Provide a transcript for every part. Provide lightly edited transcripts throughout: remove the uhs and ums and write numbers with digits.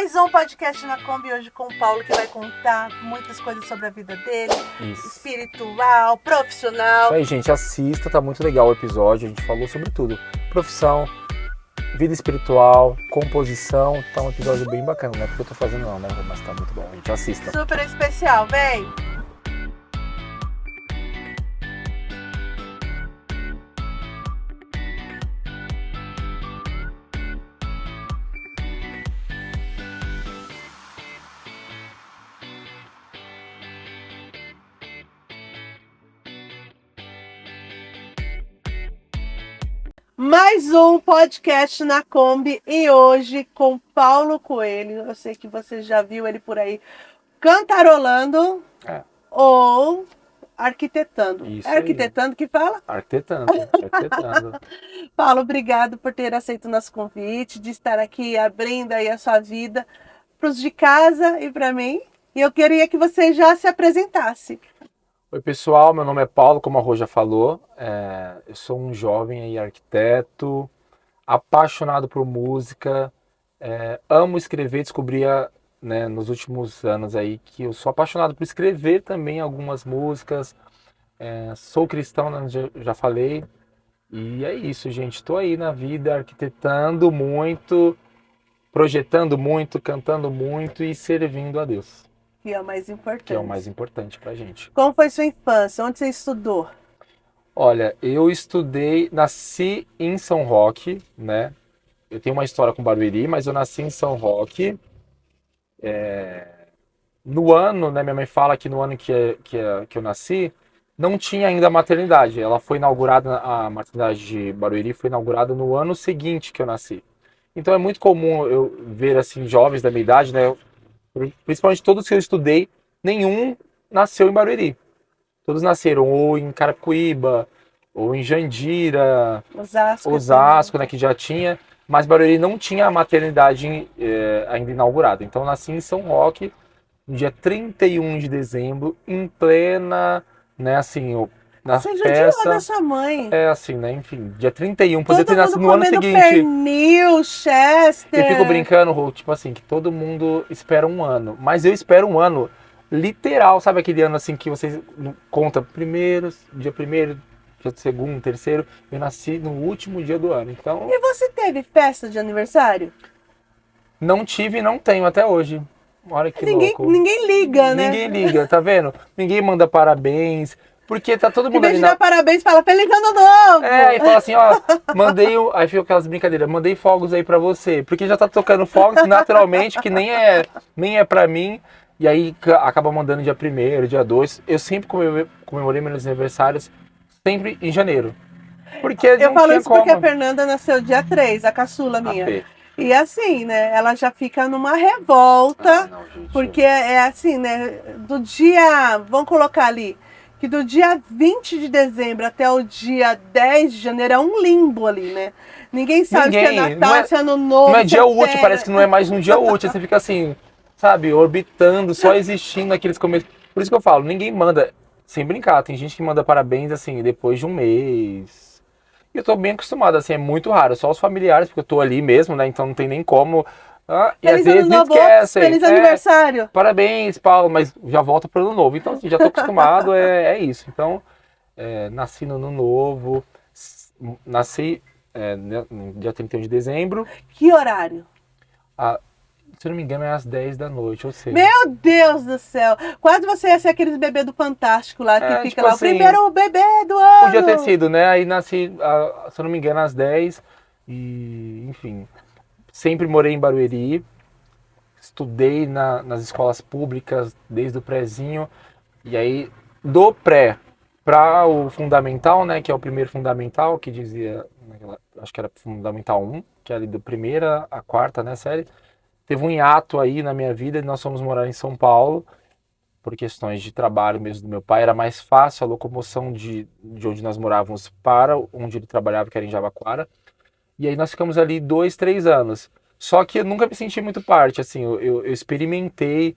Mais um podcast na Kombi hoje com o Paulo, que vai contar muitas coisas sobre a vida dele. Isso. Espiritual, profissional. Isso aí, gente, assista, tá muito legal o episódio, a gente falou sobre tudo. Profissão, vida espiritual, composição, tá um episódio bem bacana, não é porque eu tô fazendo não, né? Mas tá muito bom, gente, assista. Super especial, vem! Mais um podcast na Kombi e hoje com Paulo Coelho. Eu sei que você já viu ele por aí cantarolando ou arquitetando. Isso é arquitetando aí. Que fala? Arquitetando. Paulo, obrigado por ter aceito o nosso convite, de estar aqui abrindo aí a sua vida para os de casa e para mim. E eu queria que você já se apresentasse. Oi pessoal, meu nome é Paulo, como a Rô já falou, eu sou um jovem aí, arquiteto, apaixonado por música, amo escrever, descobri nos últimos anos aí que eu sou apaixonado por escrever também algumas músicas, sou cristão, né, já falei, e é isso, gente, estou aí na vida arquitetando muito, projetando muito, cantando muito e servindo a Deus. Que é o mais importante. Que é o mais importante pra gente. Como foi sua infância? Onde você estudou? Olha, eu nasci em São Roque, né? Eu tenho uma história com Barueri, mas eu nasci em São Roque. No ano, né? Minha mãe fala que no ano que eu nasci, não tinha ainda a maternidade. Ela foi inaugurada, a maternidade de Barueri foi inaugurada no ano seguinte que eu nasci. Então é muito comum eu ver, assim, jovens da minha idade, né? Principalmente todos que eu estudei, nenhum nasceu em Barueri. Todos nasceram ou em Carapicuíba, ou em Jandira, Osasco, né, que já tinha, mas Barueri não tinha a maternidade ainda inaugurada. Então eu nasci em São Roque, no dia 31 de dezembro, em plena, né, assim, na Você festa. Você da sua mãe. Assim, né, enfim, dia 31, poderia ter nascido no ano seguinte. Pernil, Chester. Eu fico brincando, Rô, tipo assim, que todo mundo espera um ano, mas eu espero um ano literal, sabe aquele ano assim que você conta dia primeiro, dia segundo, terceiro, eu nasci no último dia do ano, então... E você teve festa de aniversário? Não tive e não tenho até hoje. Olha que louco. Ninguém liga, né? Ninguém liga, tá vendo? Ninguém manda parabéns, porque tá todo mundo em vez ali de dar parabéns, fala Feliz Ano Novo! Aí fala assim, ó, aí fica aquelas brincadeiras, mandei fogos aí pra você, porque já tá tocando fogos naturalmente, que nem é pra mim, e aí acaba mandando dia 1º, dia 2. Eu sempre comemorei meus aniversários, sempre em janeiro. Porque eu falo isso porque a Fernanda nasceu dia 3, a caçula minha. E assim, né, ela já fica numa revolta, porque é assim, né, do dia, vamos colocar ali, que do dia 20 de dezembro até o dia 10 de janeiro é um limbo ali, né? Ninguém sabe se é Natal, se é Ano Novo. Não é dia útil, parece que não é mais um dia útil. Você fica assim, sabe, orbitando, só existindo naqueles começos. Por isso que eu falo, ninguém manda, sem brincar, tem gente que manda parabéns assim, depois de um mês. E eu tô bem acostumado, assim, é muito raro, só os familiares, porque eu tô ali mesmo, né? Então não tem nem como. E às vezes esquecem. Feliz aniversário. Parabéns, Paulo, mas já volta pro Ano Novo. Então, assim, já tô acostumado, é isso. Então, nasci no Ano Novo, nasci no dia 31 de dezembro. Que horário? Se eu não me engano, é às 10 da noite, ou seja... Meu Deus do céu! Quase você ia ser aqueles bebê do Fantástico lá, que fica tipo lá, assim, o primeiro bebê do ano! Podia ter sido, né? Aí nasci, se eu não me engano, às 10 e, enfim... Sempre morei em Barueri, estudei nas escolas públicas desde o prézinho, e aí do pré para o fundamental, né, que é o primeiro fundamental, que dizia, acho que era fundamental 1, que era ali do primeira a quarta, né, série, teve um hiato aí na minha vida, e nós fomos morar em São Paulo, por questões de trabalho mesmo do meu pai, era mais fácil a locomoção de onde nós morávamos para onde ele trabalhava, que era em Jabaquara. E aí nós ficamos ali 2, 3 anos. Só que eu nunca me senti muito parte, assim, eu experimentei,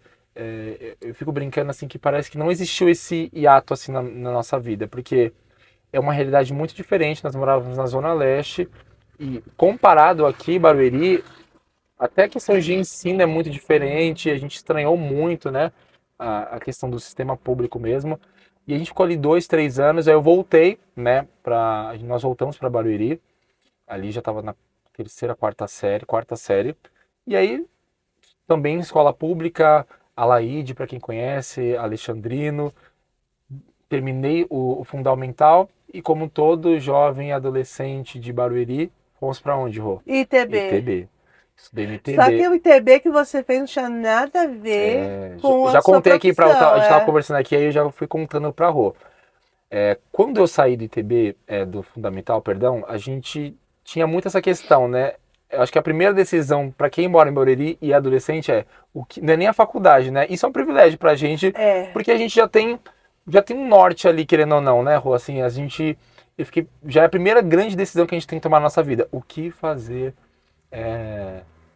eu fico brincando assim que parece que não existiu esse hiato assim na nossa vida, porque é uma realidade muito diferente, nós morávamos na Zona Leste, e comparado aqui, Barueri, até a questão de ensino é muito diferente, a gente estranhou muito, né? A questão do sistema público mesmo. E a gente ficou ali 2, 3 anos, aí eu voltei, né? Nós voltamos para Barueri, ali já estava na terceira, quarta série. E aí, também escola pública, Alaide, para quem conhece, Alexandrino. Terminei o fundamental e, como todo jovem adolescente de Barueri, fomos para onde, Rô? ITB. ITB. Estudei no ITB. Só que o ITB que você fez não tinha nada a ver com a já sua contei aqui profissão, a gente estava conversando aqui, aí eu já fui contando para Rô. Quando eu saí do ITB, do fundamental, perdão, a gente tinha muito essa questão, né? Eu acho que a primeira decisão para quem mora em Barueri e é adolescente não é nem a faculdade, né? Isso é um privilégio pra gente, porque a gente já tem um norte ali, querendo ou não, né, Rô? Assim, já é a primeira grande decisão que a gente tem que tomar na nossa vida. O que fazer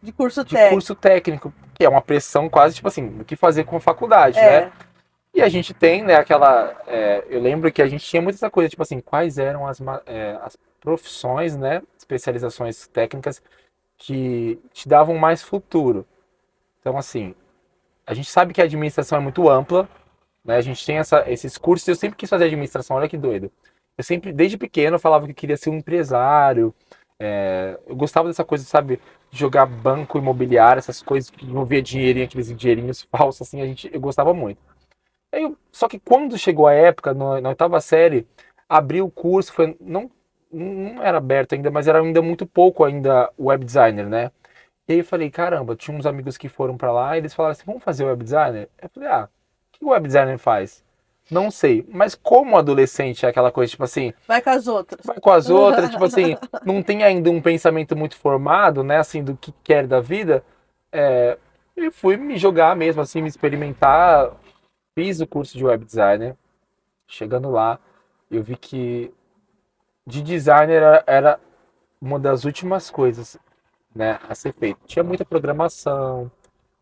de curso técnico, que é uma pressão quase, tipo assim, o que fazer com a faculdade, né? E a gente tem, né, eu lembro que a gente tinha muita essa coisa, tipo assim, quais eram as profissões, né, especializações técnicas que te davam mais futuro. Então, assim, a gente sabe que a administração é muito ampla, né, a gente tem esses cursos, eu sempre quis fazer administração, olha que doido. Eu sempre, desde pequeno, eu falava que eu queria ser um empresário, eu gostava dessa coisa, sabe, de jogar banco imobiliário, essas coisas que envolvia dinheirinho, aqueles dinheirinhos falsos, assim, eu gostava muito. Só que quando chegou a época, na oitava série, abri o curso, não era aberto ainda, mas era ainda muito pouco ainda web designer, né? E aí eu falei, caramba, tinha uns amigos que foram pra lá e eles falaram assim, vamos fazer web designer? Eu falei, o que o web designer faz? Não sei, mas como adolescente é aquela coisa, tipo assim... Vai com as outras. Vai com as outras, tipo assim, não tem ainda um pensamento muito formado, né, assim, do que quer da vida. Eu fui me jogar mesmo, assim, me experimentar. Fiz o curso de web designer. Chegando lá, eu vi que de designer era uma das últimas coisas, né, a ser feito. Tinha muita programação.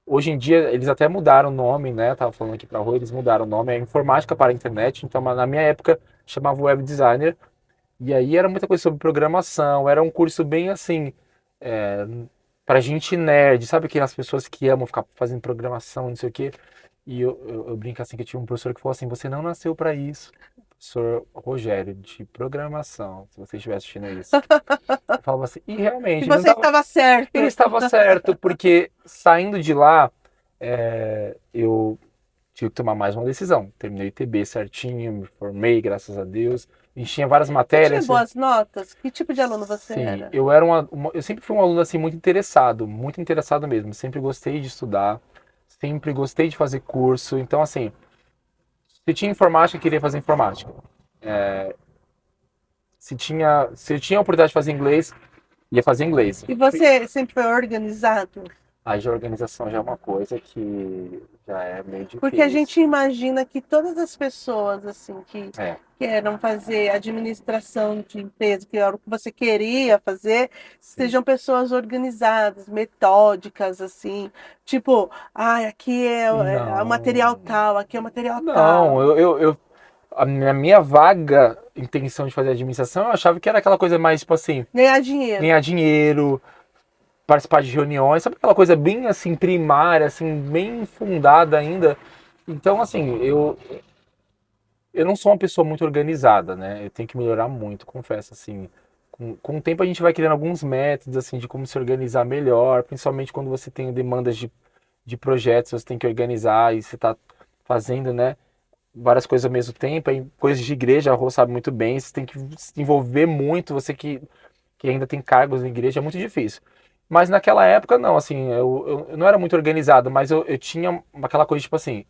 Hoje em dia, eles até mudaram o nome, né? Eu tava falando aqui pra Rô, eles mudaram o nome. É informática para a internet. Então, na minha época, chamava web designer. E aí era muita coisa sobre programação. Era um curso bem assim, pra gente nerd. Sabe aquelas pessoas que amam ficar fazendo programação, não sei o quê? E eu brinco assim que eu tinha um professor que falou assim, você não nasceu para isso. Professor Rogério, de programação, se você estiver assistindo isso. Eu falava assim, e realmente... E você estava certo. Ele estava certo, porque saindo de lá, eu tive que tomar mais uma decisão. Terminei o ITB certinho, me formei, graças a Deus. A gente tinha várias matérias. Você tinha boas notas? Que tipo de aluno você era? Eu sempre fui um aluno assim muito interessado mesmo. Sempre gostei de estudar. Sempre gostei de fazer curso. Então, assim, se tinha informática, eu queria fazer informática. Se eu tinha a oportunidade de fazer inglês, ia fazer inglês. E você sempre foi organizado? A organização já é uma coisa que já é meio difícil. Porque a gente imagina que todas as pessoas assim que queiram fazer administração de empresa, que era o que você queria fazer, sejam pessoas organizadas, metódicas, assim. Tipo, aqui é o material tal, aqui é o material tal. Não, a minha vaga intenção de fazer administração, eu achava que era aquela coisa mais, tipo assim... Ganhar dinheiro. Ganhar dinheiro, participar de reuniões, sabe aquela coisa bem assim, primária, assim, bem fundada ainda. Então, assim, eu não sou uma pessoa muito organizada, né? Eu tenho que melhorar muito, confesso, assim. Com o tempo a gente vai criando alguns métodos, assim, de como se organizar melhor, principalmente quando você tem demandas de projetos, você tem que organizar e você está fazendo, né, várias coisas ao mesmo tempo, aí, coisas de igreja, a Rô sabe muito bem, você tem que se envolver muito, você que ainda tem cargos na igreja, é muito difícil. Mas naquela época, não, assim, eu não era muito organizado, mas eu tinha aquela coisa, tipo assim,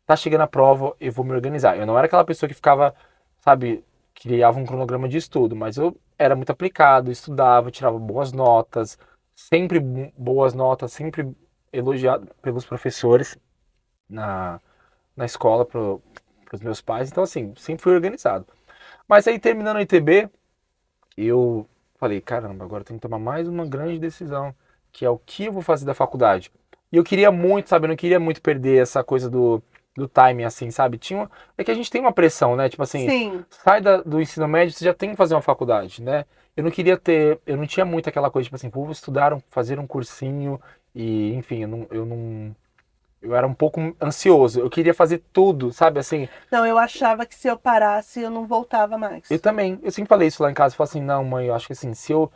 tá chegando a prova, eu vou me organizar. Eu não era aquela pessoa que ficava, sabe, criava um cronograma de estudo, mas eu era muito aplicado, estudava, tirava boas notas, sempre boas notas, sempre elogiado pelos professores na escola, pros meus pais. Então, assim, sempre fui organizado. Mas aí, terminando o ITB, eu falei, caramba, agora eu tenho que tomar mais uma grande decisão, que é o que eu vou fazer da faculdade. E eu queria muito, sabe, eu não queria muito perder essa coisa do timing, assim, sabe? É que a gente tem uma pressão, né? Tipo assim, Sim. sai do ensino médio, você já tem que fazer uma faculdade, né? eu não tinha muito aquela coisa, tipo assim, vou estudar, fazer um cursinho, e enfim, eu era um pouco ansioso, eu queria fazer tudo, sabe, assim. Não, eu achava que se eu parasse, eu não voltava mais. Eu também, eu sempre falei isso lá em casa, eu falei assim, não, mãe, eu acho que assim, se eu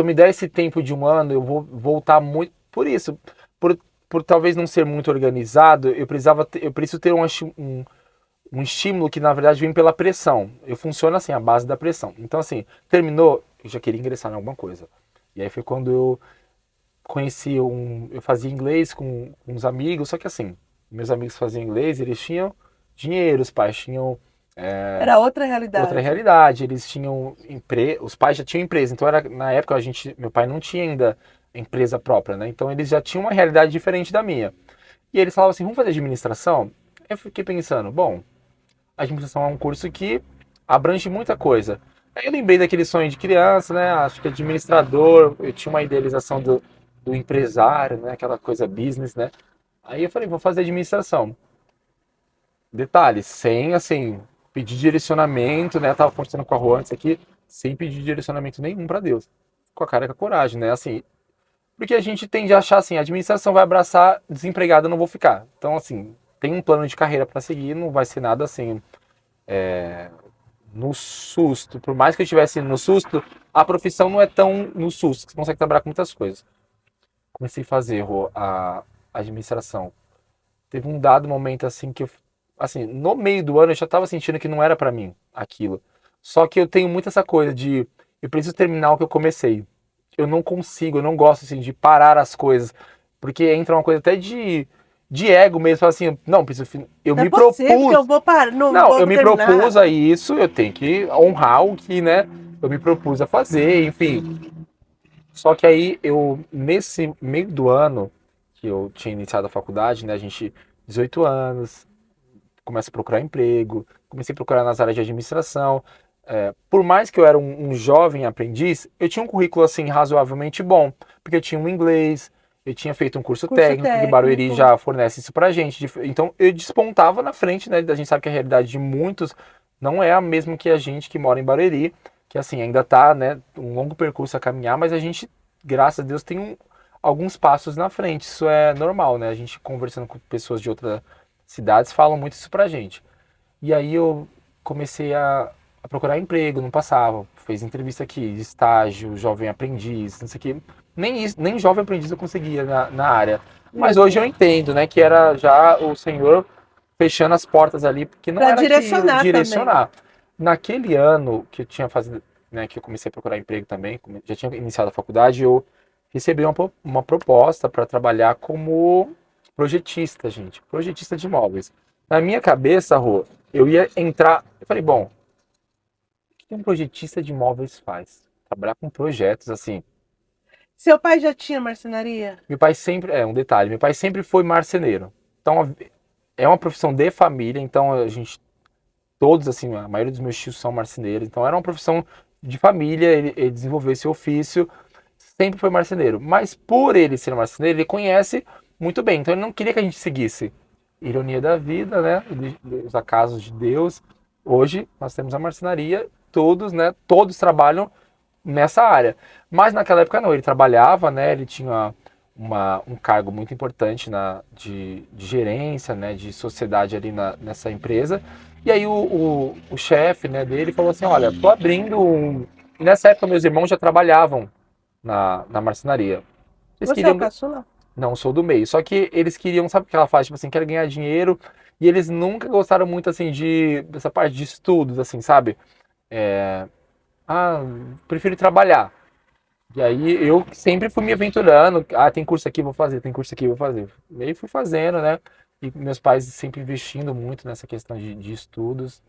me der esse tempo de um ano, eu vou voltar muito, por isso, por, por talvez não ser muito organizado, eu preciso ter um estímulo que na verdade vem pela pressão. Eu funciono assim, a base da pressão. Então assim, terminou, eu já queria ingressar em alguma coisa. E aí foi quando eu eu fazia inglês com uns amigos, só que assim, meus amigos faziam inglês, eles tinham dinheiro, os pais tinham Era outra outra realidade. realidade, eles tinham os pais já tinham empresa, então na época meu pai não tinha ainda empresa própria, né? Então eles já tinham uma realidade diferente da minha. E eles falavam assim, vamos fazer administração? Eu fiquei pensando, bom, administração é um curso que abrange muita coisa. Aí eu lembrei daquele sonho de criança, né? Acho que administrador, eu tinha uma idealização do empresário, né? Aquela coisa business, né? Aí eu falei, vou fazer administração. Detalhe, sem, assim, pedir direcionamento, né? Eu tava conversando com a Rô antes aqui, sem pedir direcionamento nenhum para Deus. Com a cara e com a coragem, né? Assim, porque a gente tende a achar assim, a administração vai abraçar, desempregado eu não vou ficar. Então, assim, tem um plano de carreira para seguir, não vai ser nada assim, no susto. Por mais que eu estivesse no susto, a profissão não é tão no susto, você consegue trabalhar com muitas coisas. Comecei a fazer, Rô, a administração. Teve um dado momento assim que eu, assim, no meio do ano eu já estava sentindo que não era para mim aquilo. Só que eu tenho muito essa coisa de eu preciso terminar o que eu comecei. Eu não consigo, eu não gosto assim de parar as coisas, porque entra uma coisa até de ego mesmo, fala assim, não, preciso, eu Não é me possível que propus, eu vou parar, não não, vou eu me terminar. propus a isso, eu tenho que honrar o que, né, eu me propus a fazer, enfim. Só que aí eu, nesse meio do ano que eu tinha iniciado a faculdade, né, a gente, 18 anos, começa a procurar emprego, comecei a procurar nas áreas de administração. Por mais que eu era um jovem aprendiz, eu tinha um currículo assim razoavelmente bom, porque eu tinha um inglês, eu tinha feito um curso Curso técnico, que Barueri técnico. já fornece isso pra gente. Então eu despontava na frente, né? A gente sabe que a realidade de muitos não é a mesma que a gente que mora em Barueri, que assim, ainda tá, né, um longo percurso a caminhar, mas a gente, graças a Deus, tem alguns passos na frente. Isso é normal, né? A gente conversando com pessoas de outras cidades falam muito isso pra gente. E aí eu comecei a procurar emprego, não passava. Fez entrevista aqui, de estágio, jovem aprendiz, não sei o quê. Nem isso, nem jovem aprendiz eu conseguia na área. Mas Meu hoje eu Deus. entendo, né, que era já o Senhor fechando as portas ali, porque não Para era aquilo, direcionar também. direcionar. Naquele ano que eu tinha fazido, né, que eu comecei a procurar emprego também, já tinha iniciado a faculdade, eu recebi uma proposta para trabalhar como projetista, gente, projetista de imóveis. Na minha cabeça, Rô, eu ia entrar. Eu falei, bom, o que um projetista de imóveis faz? Trabalhar com projetos, assim. Seu pai já tinha marcenaria? Meu pai sempre. É um detalhe, meu pai sempre foi marceneiro. Então, é uma profissão de família, então a gente. Todos, assim, a maioria dos meus tios são marceneiros, então era uma profissão de família, ele desenvolveu esse ofício, sempre foi marceneiro. Mas por ele ser marceneiro, ele conhece muito bem, então ele não queria que a gente seguisse. Ironia da vida, né? Os acasos de Deus. Hoje nós temos a marcenaria, todos, né? Todos trabalham nessa área. Mas naquela época não, ele trabalhava, né? Ele tinha um cargo muito importante de gerência, né? De sociedade ali nessa empresa. E aí o chefe, né, dele falou assim, olha, tô abrindo um... E nessa época meus irmãos já trabalhavam na marcenaria. Eles Você é o queriam... caçula? Não, sou do meio. Só que eles queriam, sabe o que ela faz? Tipo assim, quero ganhar dinheiro. E eles nunca gostaram muito, assim, dessa parte de estudos, assim, sabe? É, ah, prefiro trabalhar. E aí eu sempre fui me aventurando. Ah, tem curso aqui, vou fazer, tem curso aqui, vou fazer. E aí fui fazendo, né? E meus pais sempre investindo muito nessa questão de estudos.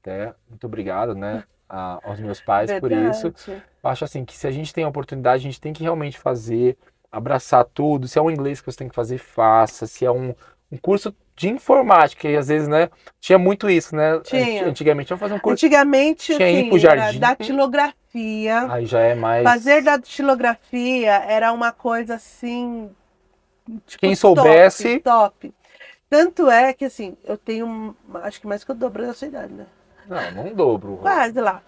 Até, muito obrigado, né? Aos meus pais por isso. Verdade. Eu acho assim que se a gente tem a oportunidade, a gente tem que realmente fazer, abraçar tudo. Se é um inglês que você tem que fazer, faça. Se é um curso de informática, e às vezes, né? Tinha muito isso, né? Tinha. Antigamente, vamos fazer um curso. Antigamente, Tinha Info assim, era Jardim. datilografia. Aí já é Fazer mais. datilografia era uma coisa assim, tipo, Quem top, soubesse. top. Tanto é que, assim, eu tenho, acho que mais que o dobro da sua idade, né? Não, não dobro, Rô. Quase lá.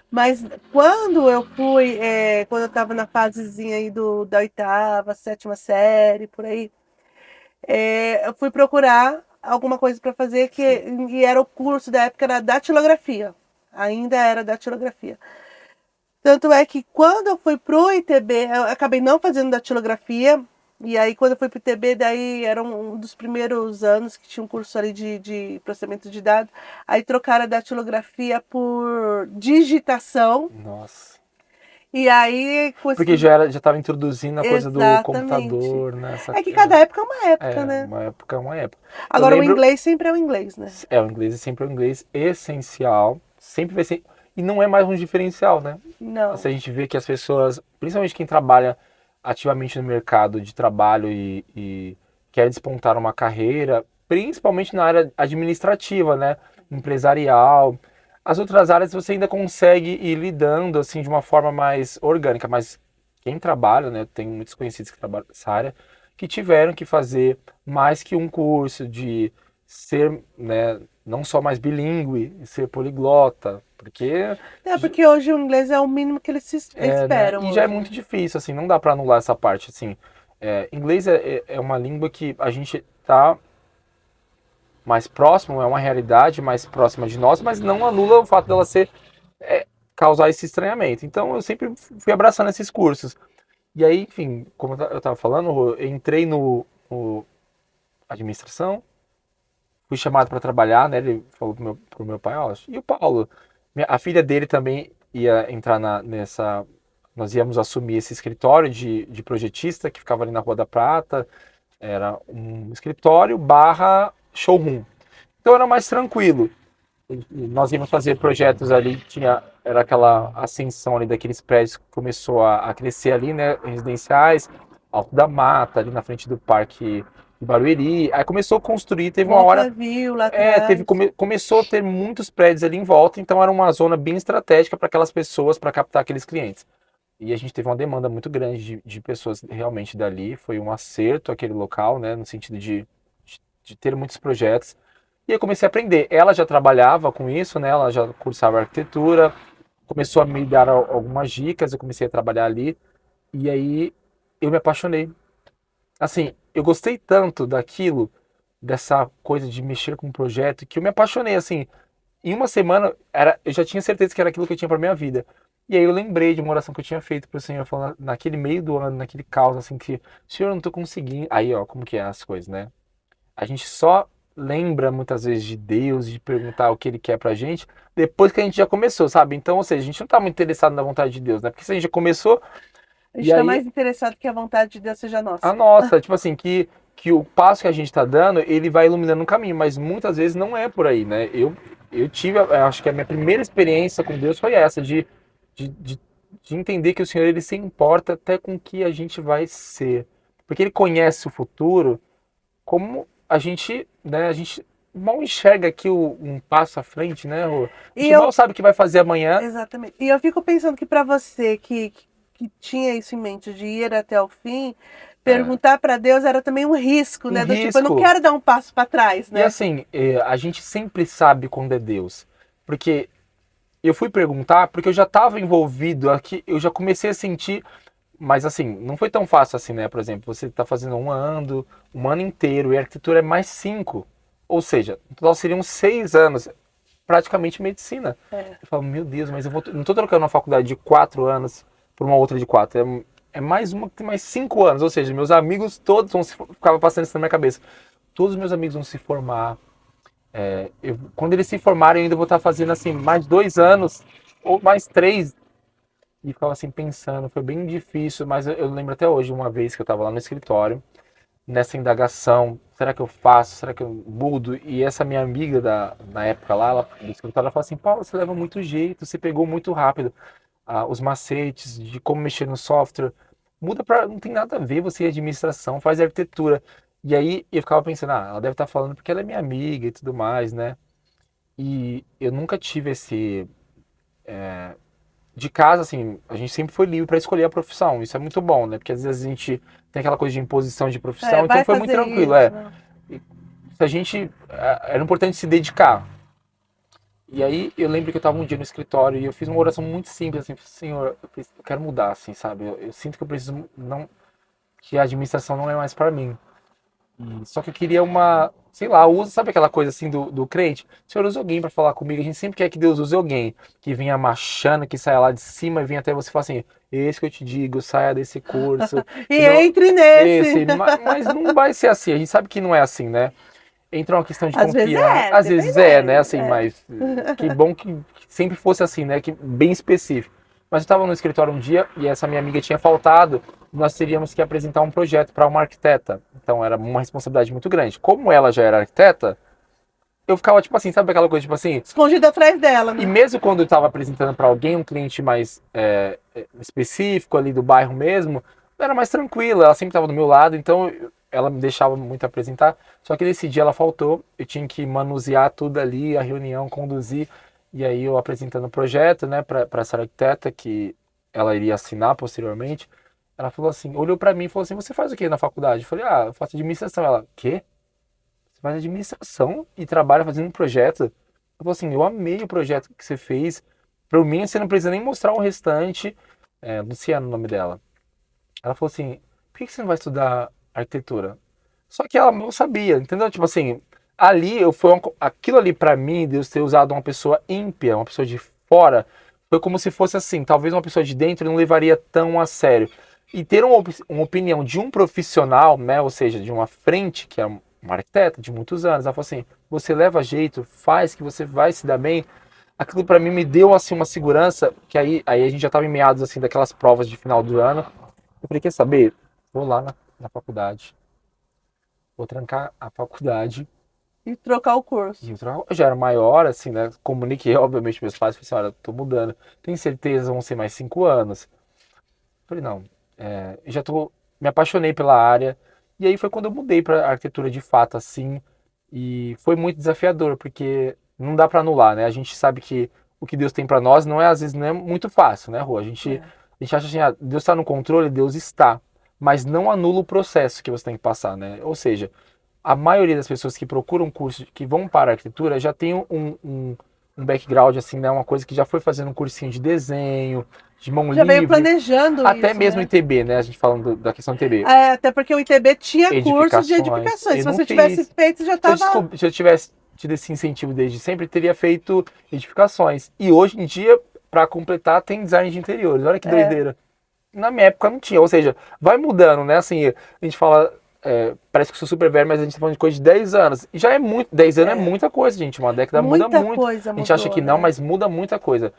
Mas quando eu fui, quando eu estava na fasezinha aí da 8ª, 7ª série, por aí, eu fui procurar alguma coisa para fazer e era o curso da época, era datilografia. Ainda era datilografia. Tanto é que quando eu fui pro ITB, eu acabei não fazendo datilografia. E aí, quando eu fui pro ITB, daí era um dos primeiros anos que tinha um curso ali de processamento de dados. Aí trocaram a datilografia por digitação. Nossa. E aí... Porque já estava introduzindo a coisa do computador, né? É que cada época é uma época, né? Uma época é uma época. Agora, o inglês sempre é o inglês, né? O inglês é sempre o inglês essencial. Sempre vai ser... E não é mais um diferencial, né? Não. Se a gente vê que as pessoas, principalmente quem trabalha ativamente no mercado de trabalho e quer despontar uma carreira, principalmente na área administrativa, né? Empresarial. As outras áreas você ainda consegue ir lidando assim de uma forma mais orgânica, mas quem trabalha, né? Tem muitos conhecidos que trabalham nessa área, que tiveram que fazer mais que um curso de ser, né, não só mais bilíngue, ser poliglota, porque... porque hoje o inglês é o mínimo que eles esperam. Né? E já é muito difícil, assim, não dá para anular essa parte, assim. Inglês é uma língua que a gente tá mais próximo, é uma realidade mais próxima de nós, mas não anula o fato dela causar esse estranhamento. Então eu sempre fui abraçando esses cursos. E aí, enfim, como eu estava falando, eu entrei no administração, fui chamado para trabalhar, né? Ele falou pro meu pai, ó, e o Paulo? A filha dele também ia entrar nessa... Nós íamos assumir esse escritório de projetista que ficava ali na Rua da Prata. Era um escritório / showroom. Então era mais tranquilo. Nós íamos fazer projetos ali, era aquela ascensão ali daqueles prédios que começou a crescer ali, né? Residenciais, Alto da Mata, ali na frente do Parque de Barueri. Aí começou a construir, teve uma hora... começou a ter muitos prédios ali em volta, então era uma zona bem estratégica para aquelas pessoas, para captar aqueles clientes. E a gente teve uma demanda muito grande de pessoas realmente dali. Foi um acerto aquele local, né? No sentido de ter muitos projetos. E eu comecei a aprender. Ela já trabalhava com isso, né? Ela já cursava arquitetura. Começou a me dar algumas dicas. Eu comecei a trabalhar ali. E aí eu me apaixonei. Assim, eu gostei tanto daquilo, dessa coisa de mexer com um projeto, que eu me apaixonei. Assim, em uma semana, eu já tinha certeza que era aquilo que eu tinha para minha vida. E aí eu lembrei de uma oração que eu tinha feito pro Senhor, falando naquele meio do ano, naquele caos, assim, que, Senhor, eu não tô conseguindo. Aí, ó, como que é as coisas, né? A gente só lembra muitas vezes de Deus, de perguntar o que Ele quer pra gente, depois que a gente já começou, sabe? Então, ou seja, a gente não tá muito interessado na vontade de Deus, né? Porque se a gente já começou... A gente tá mais interessado que a vontade de Deus seja nossa. A nossa, tipo assim, que o passo que a gente tá dando, ele vai iluminando o caminho, mas muitas vezes não é por aí, né? Eu tive, acho que a minha primeira experiência com Deus foi essa, de entender que o Senhor, ele se importa até com o que a gente vai ser. Porque Ele conhece o futuro como a gente, né, a gente mal enxerga aqui um passo à frente, né, Rô? A gente mal sabe o que vai fazer amanhã. Exatamente. E eu fico pensando que para você que tinha isso em mente, de ir até o fim, perguntar para Deus era também um risco, né? Tipo, eu não quero dar um passo para trás, né? E assim, a gente sempre sabe quando é Deus. Porque eu fui perguntar, porque eu já estava envolvido aqui, eu já comecei a sentir, mas assim, não foi tão fácil assim, né? Por exemplo, você está fazendo um ano inteiro, e a arquitetura é mais 5. Ou seja, no total seriam 6 anos, praticamente medicina. Eu falo, meu Deus, mas eu não estou trocando uma faculdade de 4 anos por uma outra de 4. É mais uma que tem mais 5 anos. Ou seja, meus amigos todos ficava passando isso na minha cabeça. Todos os meus amigos vão se formar. Quando eles se formarem, eu ainda vou estar fazendo assim, mais 2 anos, ou mais 3. E ficava assim pensando, foi bem difícil, mas eu lembro até hoje, uma vez que eu estava lá no escritório, nessa indagação, será que eu faço, será que eu mudo? E essa minha amiga na época lá, do escritório, ela falou assim, Paulo, você leva muito jeito, você pegou muito rápido os macetes de como mexer no software, muda não tem nada a ver você é administração, faz arquitetura. E aí eu ficava pensando, ela deve estar falando porque ela é minha amiga e tudo mais, né? E eu nunca tive esse... de casa, assim, a gente sempre foi livre para escolher a profissão. Isso é muito bom, né? Porque às vezes a gente tem aquela coisa de imposição de profissão, então foi muito tranquilo. Se a gente... Era importante se dedicar. E aí eu lembro que eu tava um dia no escritório e eu fiz uma oração muito simples, assim, Senhor, eu quero mudar, assim, sabe? Eu sinto que eu preciso, não, que a administração não é mais para mim. Só que eu queria uma, sei lá, usa, sabe aquela coisa assim do crente? O Senhor usa alguém para falar comigo. A gente sempre quer que Deus use alguém que venha marchando, que saia lá de cima e venha até você e fala assim: esse que eu te digo, saia desse curso. E Senão, entre nesse. esse, mas não vai ser assim. A gente sabe que não é assim, né? Entra uma questão de Às vezes confiança. é, Às vezes é, né? dependendo. Assim, mas que bom que sempre fosse assim, né? Que bem específico. Mas eu estava no escritório um dia e essa minha amiga tinha faltado. Nós teríamos que apresentar um projeto para uma arquiteta. Então era uma responsabilidade muito grande. Como ela já era arquiteta, eu ficava tipo assim, sabe aquela coisa tipo assim? Escondido atrás dela, E né? mesmo quando eu estava apresentando para alguém, um cliente mais específico ali do bairro mesmo, era mais tranquila. Ela sempre estava do meu lado, então ela me deixava muito apresentar. Só que nesse dia ela faltou. Eu tinha que manusear tudo ali, a reunião, conduzir. E aí eu apresentando o projeto, né, para essa arquiteta que ela iria assinar posteriormente. Ela falou assim, olhou para mim e falou assim: "Você faz o que na faculdade?" Eu falei: "Ah, eu faço administração." Ela: "Quê? Você faz administração e trabalha fazendo um projeto?" Eu falei assim: "Eu amei o projeto que você fez. Para mim, você não precisa nem mostrar o restante." Luciana, o nome dela. Ela falou assim: "Por que você não vai estudar arquitetura?" Só que ela não sabia, entendeu? Tipo assim, ali aquilo ali para mim, Deus ter usado uma pessoa ímpia, uma pessoa de fora, foi como se fosse assim, talvez uma pessoa de dentro não levaria tão a sério. E ter uma opinião de um profissional, né, ou seja, de uma frente, que é uma arquiteta de muitos anos, ela falou assim: "Você leva jeito, faz que você vai se dar bem." Aquilo para mim me deu assim uma segurança, que aí a gente já estava em meados assim daquelas provas de final do ano. Eu falei: "Quer saber? Vou lá na faculdade. Vou trancar a faculdade." E trocar o curso. E eu já era maior, assim, né? Comuniquei, obviamente, meus pais. Falei assim: "Olha, tô mudando. Tenho certeza, vão ser mais 5 anos." Falei: "Não, já tô, me apaixonei pela área." E aí foi quando eu mudei para arquitetura de fato, assim. E foi muito desafiador, porque não dá para anular, né? A gente sabe que o que Deus tem para nós não é, às vezes, não é muito fácil, né, Rô? A gente acha assim: ah, Deus está no controle, Deus está. Mas não anula o processo que você tem que passar, né? Ou seja, a maioria das pessoas que procuram curso, que vão para a arquitetura, já tem um background, assim, né? Uma coisa que já foi fazendo um cursinho de desenho, de mão Já veio livre, planejando até isso, mesmo né? ITB, né? A gente falando da questão do ITB. Até porque o ITB tinha curso de Edificações. edificações. Eu Se não você tivesse fiz. feito, já estava. Se eu tivesse tido esse incentivo desde sempre, teria feito edificações. E hoje em dia, para completar, tem design de interiores. Olha que É, doideira. Na minha época não tinha, ou seja, vai mudando, né? Assim, a gente fala, parece que eu sou super velho, mas a gente tá falando de coisa de 10 anos. E já é muito, 10 anos é é. muita coisa, gente. Uma década muda Muita muito. coisa A gente acha mudou, que não, né? mas muda muita coisa.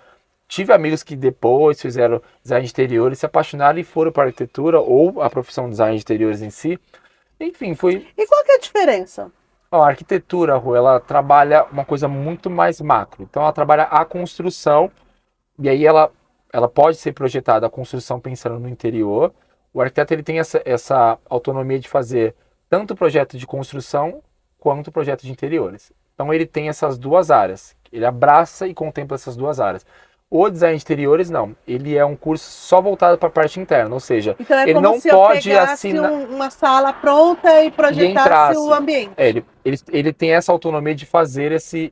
Tive amigos que depois fizeram design de interiores, se apaixonaram e foram para arquitetura ou a profissão de design de interiores em si. Enfim, foi. E qual que é a diferença? Ó, a arquitetura, Rô, ela trabalha uma coisa muito mais macro. Então, ela trabalha a construção, e aí ela pode ser projetada a construção pensando no interior. O arquiteto ele tem essa autonomia de fazer tanto o projeto de construção quanto o projeto de interiores. Então, ele tem essas duas áreas. Ele abraça e contempla essas duas áreas. O design de interiores, não. Ele é um curso só voltado para a parte interna, ou seja, Então é ele como não se eu pode pegasse assinar uma sala pronta e e projetasse o entrasse. ambiente. Ele tem essa autonomia de fazer esse.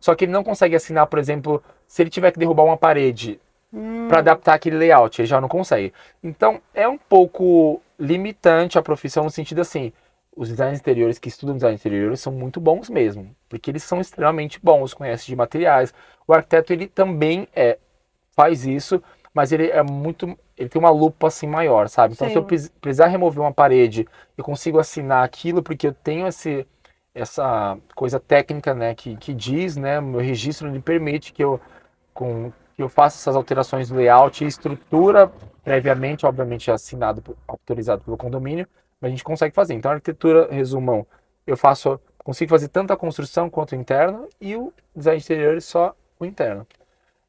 Só que ele não consegue assinar, por exemplo, se ele tiver que derrubar uma parede para adaptar aquele layout, ele já não consegue. Então é um pouco limitante a profissão no sentido assim. Os designers interiores que estudam design interiores são muito bons mesmo, porque eles são extremamente bons, conhecem de materiais. O arquiteto ele também faz isso, mas ele é muito, ele tem uma lupa assim maior, sabe? Então se eu Sim. precisar remover uma parede, eu consigo assinar aquilo porque eu tenho essa coisa técnica, né, que diz, né, o meu registro ele permite que eu faça essas alterações do layout e estrutura previamente, obviamente assinado, autorizado pelo condomínio, mas a gente consegue fazer. Então a arquitetura, resumão, consigo fazer tanto a construção quanto o interno e o design de interiores só o interno.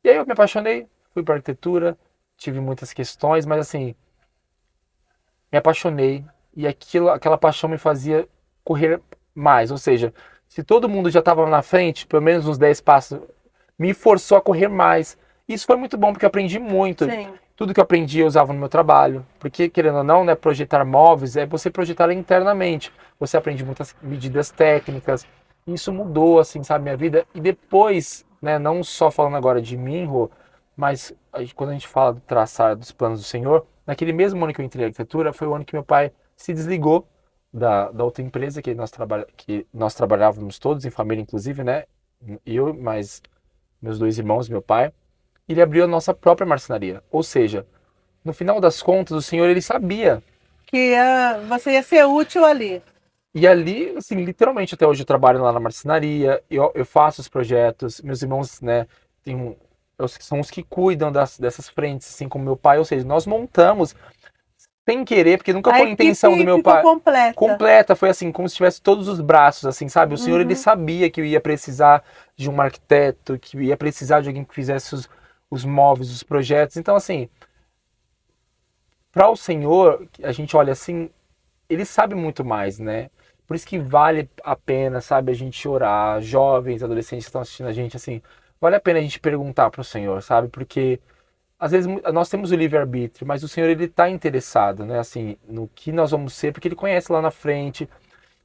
E aí eu me apaixonei, fui para arquitetura, tive muitas questões, mas assim, me apaixonei e aquela paixão me fazia correr mais. Ou seja, se todo mundo já estava na frente, pelo menos uns 10 passos, me forçou a correr mais. Isso foi muito bom porque eu aprendi muito. Sim. Tudo que eu aprendi eu usava no meu trabalho. Porque, querendo ou não, né, projetar móveis é você projetar internamente. Você aprende muitas medidas técnicas. Isso mudou, assim, sabe, minha vida. E depois né? Não só falando agora de mim, Rô, mas quando a gente fala do traçar dos planos do Senhor, naquele mesmo ano que eu entrei em arquitetura, foi o ano que meu pai se desligou da outra empresa que nós trabalhávamos todos, em família inclusive, né? Eu, mais meus 2 irmãos, meu pai. E ele abriu a nossa própria marcenaria. Ou seja, no final das contas, o Senhor, ele sabia. Que você ia ser útil ali. E ali, assim, literalmente, até hoje eu trabalho lá na marcenaria, eu faço os projetos, meus irmãos, né, são os que cuidam dessas frentes, assim como meu pai, ou seja, nós montamos sem querer, porque nunca foi a intenção do meu pai. Completa. Completa, foi assim, como se tivesse todos os braços, assim, sabe? O Senhor, ele sabia que eu ia precisar de um arquiteto, que eu ia precisar de alguém que fizesse os móveis, os projetos. Então, assim, para o Senhor, a gente olha assim, ele sabe muito mais, né? Por isso que vale a pena, sabe, a gente orar, jovens, adolescentes que estão assistindo a gente, assim, vale a pena a gente perguntar para o Senhor, sabe? Porque às vezes nós temos o livre-arbítrio, mas o Senhor, ele está interessado, né, assim, no que nós vamos ser, porque ele conhece lá na frente.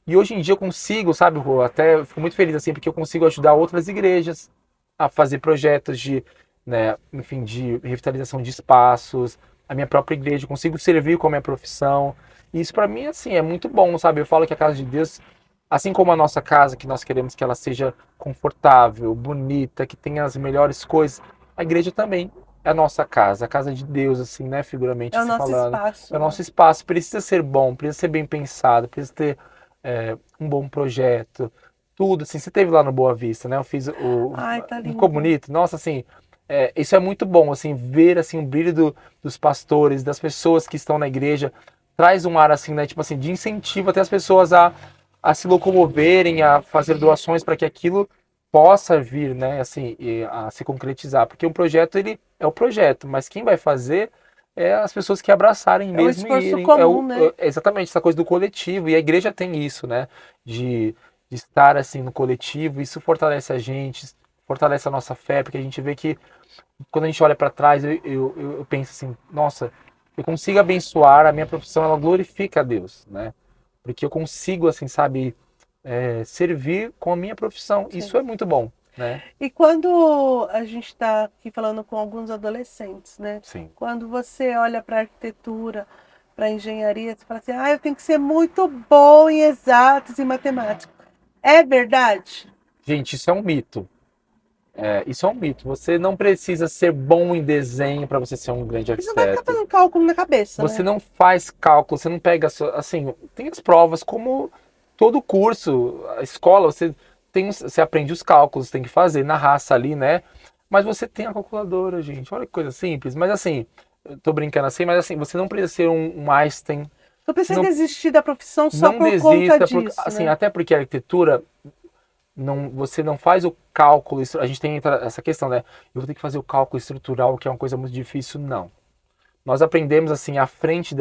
E hoje em dia eu consigo, sabe, Rô, até eu fico muito feliz assim, porque eu consigo ajudar outras igrejas a fazer projetos de, né, enfim, de revitalização de espaços, a minha própria igreja, eu consigo servir com a minha profissão. E isso para mim, assim, é muito bom, sabe? Eu falo que a casa de Deus, assim como a nossa casa, que nós queremos que ela seja confortável, bonita, que tenha as melhores coisas, a igreja também é a nossa casa, a casa de Deus, assim, né, figuramente É o assim nosso falando. espaço. É o nosso espaço, precisa ser bom, precisa ser bem pensado, precisa ter um bom projeto, tudo, assim, você teve lá no Boa Vista, né, eu fiz Ai, tá lindo. ficou bonito, nossa, assim, isso é muito bom, assim, ver, assim, o brilho dos pastores, das pessoas que estão na igreja, traz um ar, assim, né, tipo assim, de incentivo até as pessoas a se locomoverem, a fazer doações para que aquilo possa vir, né, assim, a se concretizar, porque um projeto, ele é o projeto, mas quem vai fazer é as pessoas que abraçarem mesmo esforço e irem. comum, né? Exatamente, essa coisa do coletivo, e a igreja tem isso, né, de estar, assim, no coletivo, isso fortalece a gente, fortalece a nossa fé, porque a gente vê que quando a gente olha para trás, eu penso assim, nossa, eu consigo abençoar a minha profissão, ela glorifica a Deus, né? Porque eu consigo, assim, sabe, servir com a minha profissão. Sim. Isso é muito bom, né? E quando a gente está aqui falando com alguns adolescentes, né? Sim. Quando você olha para a arquitetura, para a engenharia, você fala assim, eu tenho que ser muito bom em exatas e matemática. É verdade? Gente, isso é um mito. Isso é um mito. Você não precisa ser bom em desenho para você ser um grande Você não vai ficar arquiteto. fazendo cálculo na cabeça, Você né? não faz cálculo, você não pega, assim, tem as provas como todo curso, a escola, você aprende os cálculos, tem que fazer na raça ali, né? Mas você tem a calculadora, gente. Olha que coisa simples. Mas assim, eu tô brincando assim, mas assim, você não precisa ser um Einstein. Não precisa Não, desistir da profissão só não por conta desista, disso, assim, né? até porque a arquitetura você não faz o cálculo, a gente tem essa questão, né? Eu vou ter que fazer o cálculo estrutural, que é uma coisa muito difícil, não. Nós aprendemos assim à frente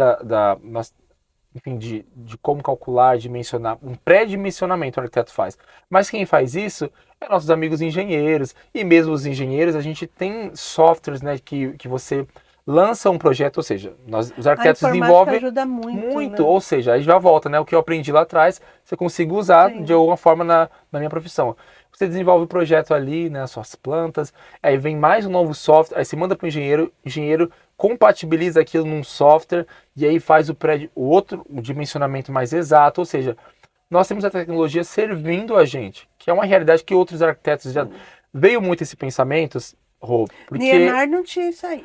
enfim, de como calcular, dimensionar, um pré-dimensionamento o arquiteto faz. Mas quem faz isso é nossos amigos engenheiros, e mesmo os engenheiros, a gente tem softwares, né, que você lança um projeto, ou seja, os arquitetos desenvolvem ajuda muito, né? ou seja, aí já volta, né, o que eu aprendi lá atrás, você consigo usar de alguma forma na minha profissão. Você desenvolve o projeto ali, né, as suas plantas, aí vem mais um novo software, aí você manda para o engenheiro compatibiliza aquilo num software e aí faz o dimensionamento mais exato, ou seja, nós temos a tecnologia servindo a gente, que é uma realidade que outros arquitetos já... Veio muito esse pensamento, Rô, porque... Niemeyer não tinha isso aí.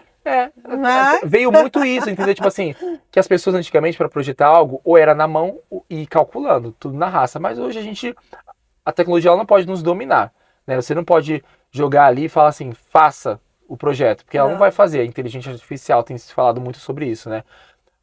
Mas... veio muito isso, entendeu? Tipo assim, que as pessoas antigamente para projetar algo, ou era na mão e calculando, tudo na raça, mas hoje a tecnologia ela não pode nos dominar, né? Você não pode jogar ali e falar assim, faça o projeto, porque ela não vai fazer. A inteligência artificial tem se falado muito sobre isso, né?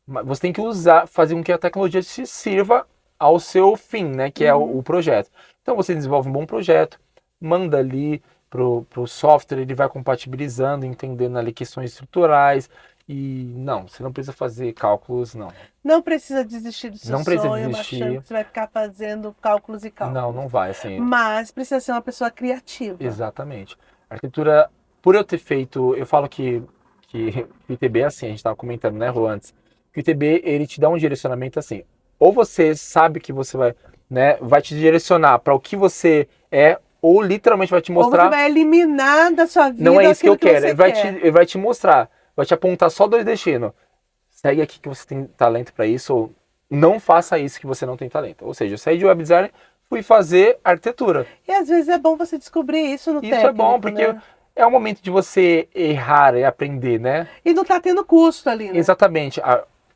Mas você tem que fazer com que a tecnologia se sirva ao seu fim, né? Que é o projeto. Então você desenvolve um bom projeto, manda ali pro software, ele vai compatibilizando, entendendo ali questões estruturais. E não, você não precisa fazer cálculos, não. Não precisa desistir do seu não precisa sonho, desistir. achando que você vai ficar fazendo cálculos e cálculos. Não vai, assim. Mas precisa ser uma pessoa criativa. Exatamente. A arquitetura, por eu ter feito, eu falo que o ITB é assim, a gente estava comentando, né, Rô, antes, que o ITB, ele te dá um direcionamento assim, ou você sabe que você vai te direcionar para o que você é, ou literalmente vai te Ou mostrar... você vai eliminar da sua vida Não é isso que eu aquilo quero, você ele vai te mostrar, vai te apontar só dois destinos. Segue aqui que você tem talento para isso, ou não faça isso que você não tem talento. Ou seja, eu saí de web design, fui fazer arquitetura. E às vezes é bom você descobrir isso no técnico, Isso é bom, porque né? é o momento de você errar e aprender, né? E não tá tendo custo ali, né? Exatamente.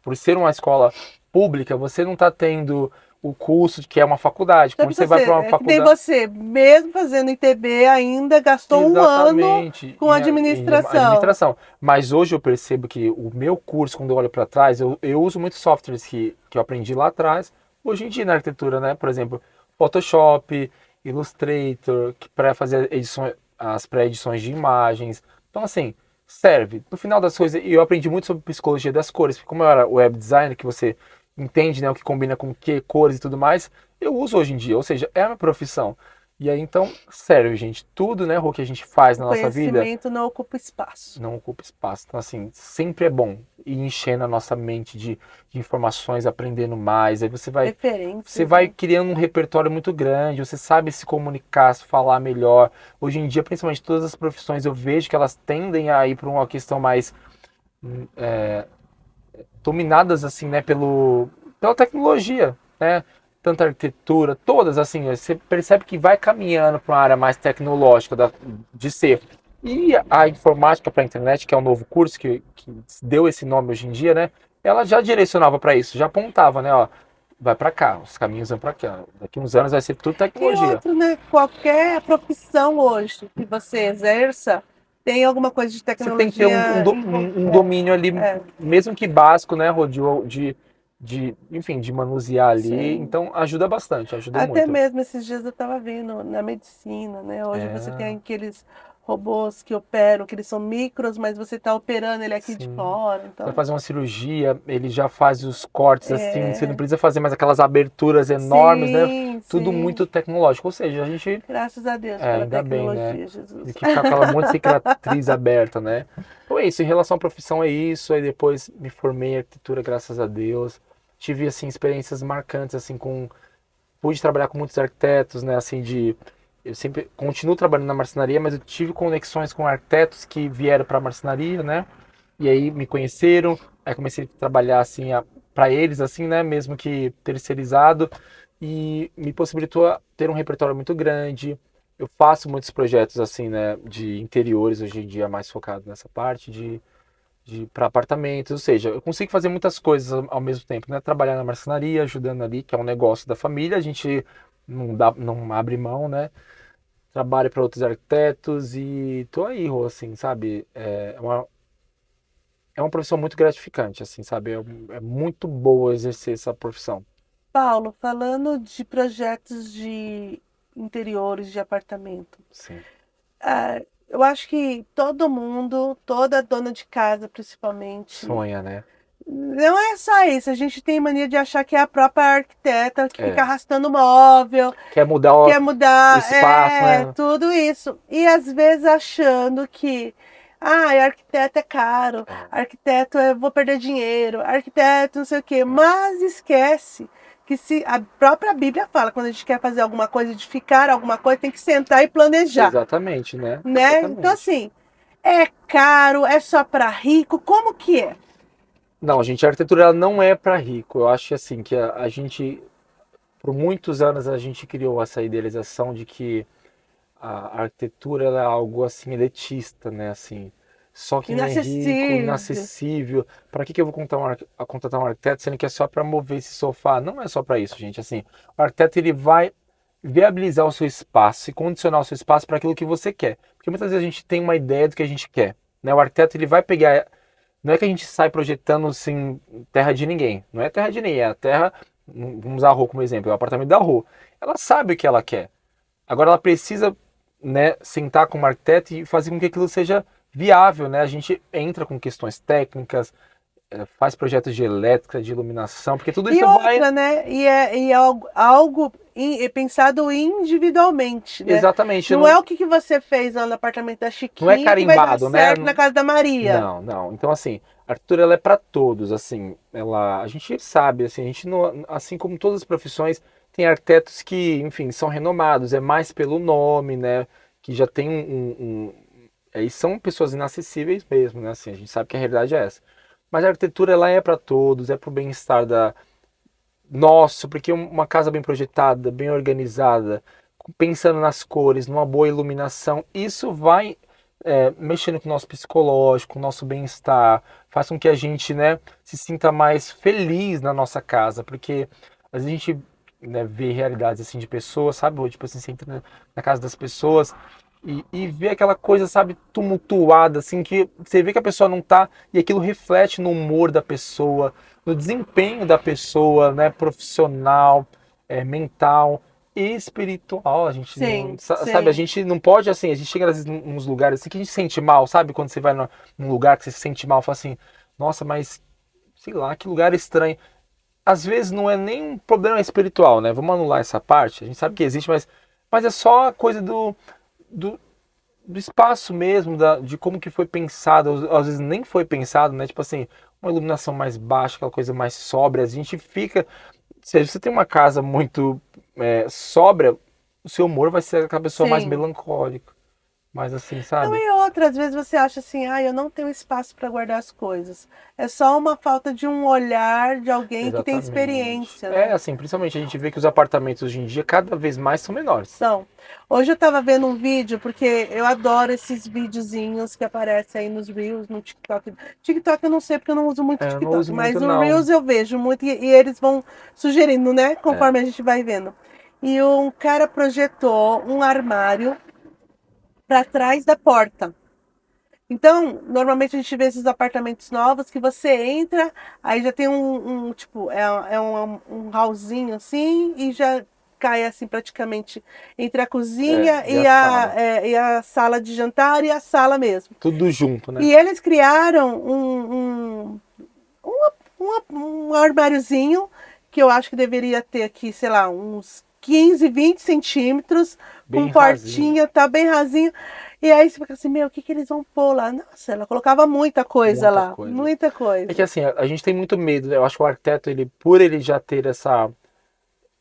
Por ser uma escola pública, você não está tendo o curso que é uma faculdade. Quando você vai para uma É que nem faculdade... você, mesmo fazendo ITB, ainda gastou um ano com em administração. administração. Mas hoje eu percebo que o meu curso, quando eu olho para trás, eu uso muitos softwares que eu aprendi lá atrás, hoje em dia na arquitetura, né? Por exemplo, Photoshop, Illustrator, para fazer edições, as pré-edições de imagens. Então, assim, serve. No final das coisas, eu aprendi muito sobre psicologia das cores, porque como eu era web designer, que você entende, né, o que combina com que, cores e tudo mais, eu uso hoje em dia, ou seja, é a minha profissão. E aí, então, sério, gente, tudo, né, Rô, que a gente faz na nossa vida... Conhecimento não ocupa espaço. Não ocupa espaço. Então, assim, sempre é bom ir enchendo a nossa mente de informações, aprendendo mais. Aí você vai Referências, criando um repertório muito grande, você sabe se comunicar, se falar melhor. Hoje em dia, principalmente todas as profissões, eu vejo que elas tendem a ir para uma questão mais dominadas, assim, né, pela tecnologia, né? Tanta arquitetura, todas, assim, você percebe que vai caminhando para uma área mais tecnológica de ser. E a informática para a internet, que é um novo curso que deu esse nome hoje em dia, né? Ela já direcionava para isso, já apontava, né? Ó, vai para cá, os caminhos vão para cá. Daqui uns anos vai ser tudo E tecnologia. outro, né? Qualquer profissão hoje que você exerça tem alguma coisa de Você tem que ter tecnologia. um domínio ali, mesmo que básico, né, Rô, enfim, de manusear ali. Sim. Então ajuda bastante, ajuda Até muito. mesmo esses dias eu estava vendo na medicina, né? Hoje você tem É, aqueles robôs que operam, que eles são micros, mas você está operando ele aqui de sim. fora. Vai Então, fazer uma cirurgia, ele já faz os cortes assim, você não é... precisa fazer mais aquelas aberturas enormes, né? Sim, Tudo sim. muito tecnológico. Ou seja, a gente, Graças a Deus pela ainda bem, né? tecnologia, Jesus. Tem que ficar com aquela monte de cicatriz aberta, né? Então é isso, em relação à profissão é isso. Aí depois me formei em arquitetura, graças a Deus. Tive, assim, experiências marcantes, assim, pude trabalhar com muitos arquitetos, né, assim, eu sempre continuo trabalhando na marcenaria, mas eu tive conexões com arquitetos que vieram para a marcenaria, né, e aí me conheceram, aí comecei a trabalhar, assim, para eles, assim, né, mesmo que terceirizado, e me possibilitou ter um repertório muito grande. Eu faço muitos projetos, assim, né, de interiores, hoje em dia mais focado nessa parte para apartamentos, ou seja, eu consigo fazer muitas coisas ao mesmo tempo, né? Trabalhar na marcenaria, ajudando ali, que é um negócio da família, a gente não abre mão, né? Trabalho para outros arquitetos e tô aí, Rô, assim, sabe? É uma profissão muito gratificante, assim, sabe? É muito boa exercer essa profissão. Paulo, falando de projetos de interiores de apartamento, Sim. eu acho que todo mundo, toda dona de casa principalmente, Sonha, né? não é só isso, a gente tem mania de achar que é a própria arquiteta que fica É. arrastando móvel, Quer mudar quer o mudar, espaço, né? tudo isso. E às vezes achando que, arquiteto é caro, arquiteto vou perder dinheiro, arquiteto não sei o quê, mas esquece que se a própria Bíblia fala, quando a gente quer fazer alguma coisa, edificar alguma coisa, tem que sentar e planejar, Exatamente, né? né? Exatamente. Então assim, é caro, é só para rico, como que é? Não, gente, a arquitetura ela não é para rico. Eu acho assim que a gente, por muitos anos, a gente criou essa idealização de que a arquitetura ela é algo assim elitista, né? Assim, só quem é rico, Inacessível. inacessível. Para que eu vou contratar um arquiteto sendo que é só para mover esse sofá? Não é só para isso, gente. Assim, o arquiteto ele vai viabilizar o seu espaço e condicionar o seu espaço para aquilo que você quer. Porque muitas vezes a gente tem uma ideia do que a gente quer, né? O arquiteto ele vai pegar. Não é que a gente sai projetando assim terra de ninguém. Não é terra de ninguém, é a terra. Vamos usar a Rô como exemplo, é o apartamento da Rô. Ela sabe o que ela quer. Agora ela precisa, né, sentar com o arquiteto e fazer com que aquilo seja viável, né? A gente entra com questões técnicas, faz projetos de elétrica, de iluminação, porque tudo E isso outra, vai... né? E é algo pensado individualmente, né? Exatamente. Não é o que você fez lá no apartamento da Não é Chiquinha que vai dar carimbado, né? certo na casa da Maria. Não, não. Então, assim, a arquitetura ela é para todos, assim. A gente sabe, assim, a gente não, assim como todas as profissões, Tem arquitetos que, enfim, são renomados, é mais pelo nome, né? Que já tem e são pessoas inacessíveis mesmo, né? Assim, a gente sabe que a realidade é essa. Mas a arquitetura, ela é para todos, é para o bem-estar da nosso, porque uma casa bem projetada, bem organizada, pensando nas cores, numa boa iluminação, isso vai mexendo com o nosso psicológico, com o nosso bem-estar, faz com que a gente, né, se sinta mais feliz na nossa casa, porque às vezes a gente, né, vê realidades assim de pessoas, sabe? Ou, tipo assim, você entra na casa das pessoas e vê aquela coisa, sabe, tumultuada, assim, que você vê que a pessoa não tá, e aquilo reflete no humor da pessoa, no desempenho da pessoa, né, profissional, mental e espiritual. A gente não, Sim, sabe, a sim. gente não pode, assim, a gente chega às vezes nos lugares assim que a gente se sente mal, sabe? Quando você vai num lugar que você se sente mal, fala assim, nossa, mas sei lá, que lugar estranho. Às vezes não é nem um problema espiritual, né? Vamos anular essa parte. A gente sabe que existe, mas é só a coisa do, do espaço mesmo, de como que foi pensado. Às vezes nem foi pensado, né? Tipo assim, uma iluminação mais baixa, aquela coisa mais sóbria. A gente fica. Se você tem uma casa muito sóbria, o seu humor vai ser aquela pessoa mais Sim. melancólica. Mais assim, Não, sabe? e outra, às vezes você acha assim, ah, eu não tenho espaço para guardar as coisas. É só uma falta de um olhar de alguém que tem Exatamente. experiência, É né? assim, principalmente a gente vê que os apartamentos hoje em dia cada vez mais são menores. Então, hoje eu tava vendo um vídeo, porque eu adoro esses videozinhos que aparecem aí nos Reels, no TikTok. TikTok eu não sei porque eu não uso muito É, eu não TikTok, uso muito mas o não. Reels eu vejo muito e eles vão sugerindo, né? É. Conforme a gente vai vendo. E um cara projetou um armário para trás da porta. Então, normalmente a gente vê esses apartamentos novos que você entra, aí já tem tipo, um hallzinho assim, e já cai assim praticamente entre a cozinha E a sala. e a sala de jantar e a sala mesmo. Tudo junto, né? E eles criaram um armáriozinho que eu acho que deveria ter aqui, sei lá, uns 15, 20 centímetros, com Bem rasinho. portinha, tá bem rasinho. E aí você fica assim, meu, o que que eles vão pôr lá? Nossa, ela colocava muita coisa Muita lá, coisa. muita É que coisa. assim, a gente tem muito medo, né? Eu acho que o arquiteto, ele, por ele já ter essa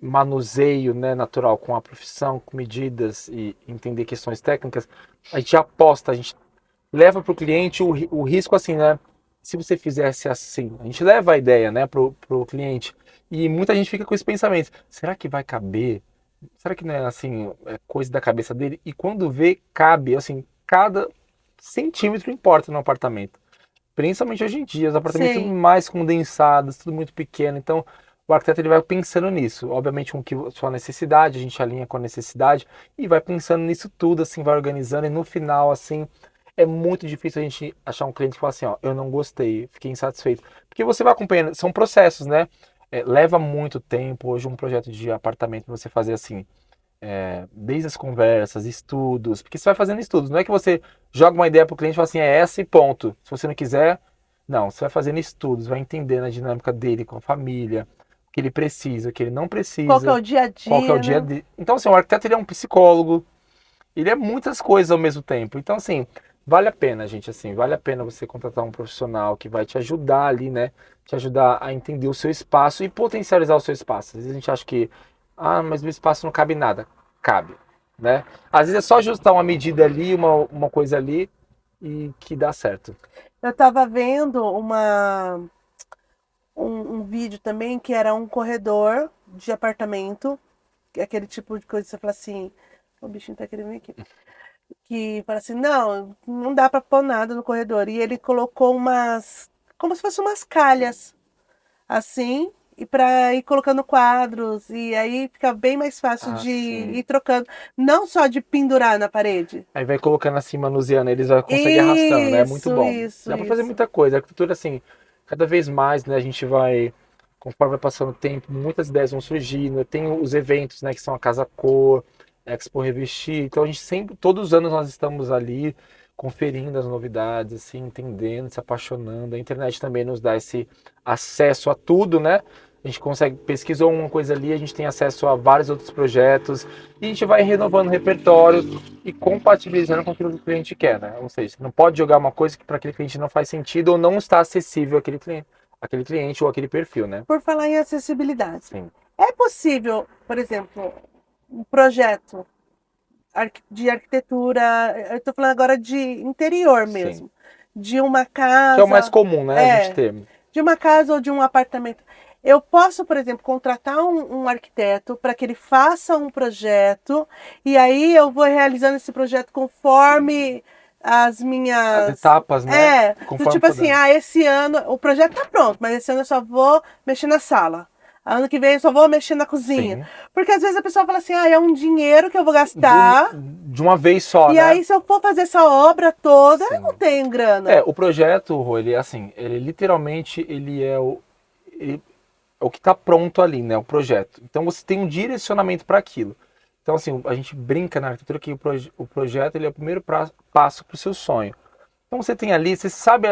manuseio, né, natural com a profissão, com medidas e entender questões técnicas, a gente aposta, a gente leva para o cliente o risco assim, né? Se você fizesse assim, a gente leva a ideia, né, pro cliente. E muita gente fica com esse pensamento: será que vai caber? Será que não é assim, coisa da cabeça dele? E quando vê, cabe, assim, cada centímetro importa no apartamento. Principalmente hoje em dia, os apartamentos tudo Sim, mais condensados, tudo muito pequeno. Então, o arquiteto ele vai pensando nisso. Obviamente, com que sua necessidade, a gente alinha com a necessidade e vai pensando nisso tudo, assim, vai organizando. E no final, assim, é muito difícil a gente achar um cliente que fala assim, ó, eu não gostei, fiquei insatisfeito. Porque você vai acompanhando, são processos, né? Leva muito tempo. Hoje, um projeto de apartamento, você fazer assim, desde as conversas, estudos, porque você vai fazendo estudos. Não é que você joga uma ideia para o cliente e fala assim, é essa e ponto. Se você não quiser, não. Você vai fazendo estudos, vai entendendo a dinâmica dele com a família, o que ele precisa, o que ele não qual que é precisa, o dia a qual que é o dia, dia né? dele. Então, assim, o arquiteto ele é um psicólogo, ele é muitas coisas ao mesmo tempo. Então, assim, vale a pena, gente, assim, vale a pena você contratar um profissional que vai te ajudar ali, né? Te ajudar a entender o seu espaço e potencializar o seu espaço. Às vezes a gente acha que, ah, mas meu espaço não cabe nada. Cabe, né? Às vezes é só ajustar uma medida ali, uma coisa ali e que dá certo. Eu tava vendo um vídeo também que era um corredor de apartamento, aquele tipo de coisa que você fala assim, o bichinho tá querendo vir aqui. Que fala assim, não, não dá para pôr nada no corredor. E ele colocou como se fossem umas calhas, assim, e para ir colocando quadros, e aí fica bem mais fácil Ah, de sim. ir trocando, não só de pendurar na parede. Aí vai colocando assim, manuseando, eles já conseguem arrastando, né? É muito Isso, bom. isso, Dá pra fazer isso. muita coisa. A arquitetura, assim, cada vez mais, né, a gente vai, conforme vai passando o tempo, muitas ideias vão surgindo. Tem os eventos, né, que são a Casa Cor, Expo Revestir. Então a gente sempre, todos os anos nós estamos ali conferindo as novidades, assim, entendendo, se apaixonando. A internet também nos dá esse acesso a tudo, né? A gente consegue, pesquisou uma coisa ali, a gente tem acesso a vários outros projetos e a gente vai renovando o repertório e compatibilizando com aquilo que o cliente quer, né? Ou seja, você não pode jogar uma coisa que para aquele cliente não faz sentido ou não está acessível àquele cliente ou aquele perfil, né? Por falar em acessibilidade, Sim. É possível, por exemplo, um projeto de arquitetura, eu estou falando agora de interior mesmo, Sim. de uma Que é o mais casa, comum, né? A gente ter. de uma casa ou de um apartamento. Eu posso, por exemplo, contratar um arquiteto para que ele faça um projeto e aí eu vou realizando esse projeto conforme as minhas... As etapas, né? Do Conforme tipo assim, podendo. esse ano o projeto tá pronto, mas esse ano eu só vou mexer na sala. Ano que vem eu só vou mexer na cozinha. Sim. Porque às vezes a pessoa fala assim, é um dinheiro que eu vou Do- gastar. de uma vez só, E né? aí, se eu for fazer essa obra toda, eu não Sim. tenho grana. O projeto, Rô, ele é assim, ele literalmente ele é o que está pronto ali, né? O projeto. Então você tem um direcionamento para aquilo. Então, assim, a gente brinca na arquitetura que o projeto ele é o primeiro passo para o seu sonho. Então você tem ali, você sabe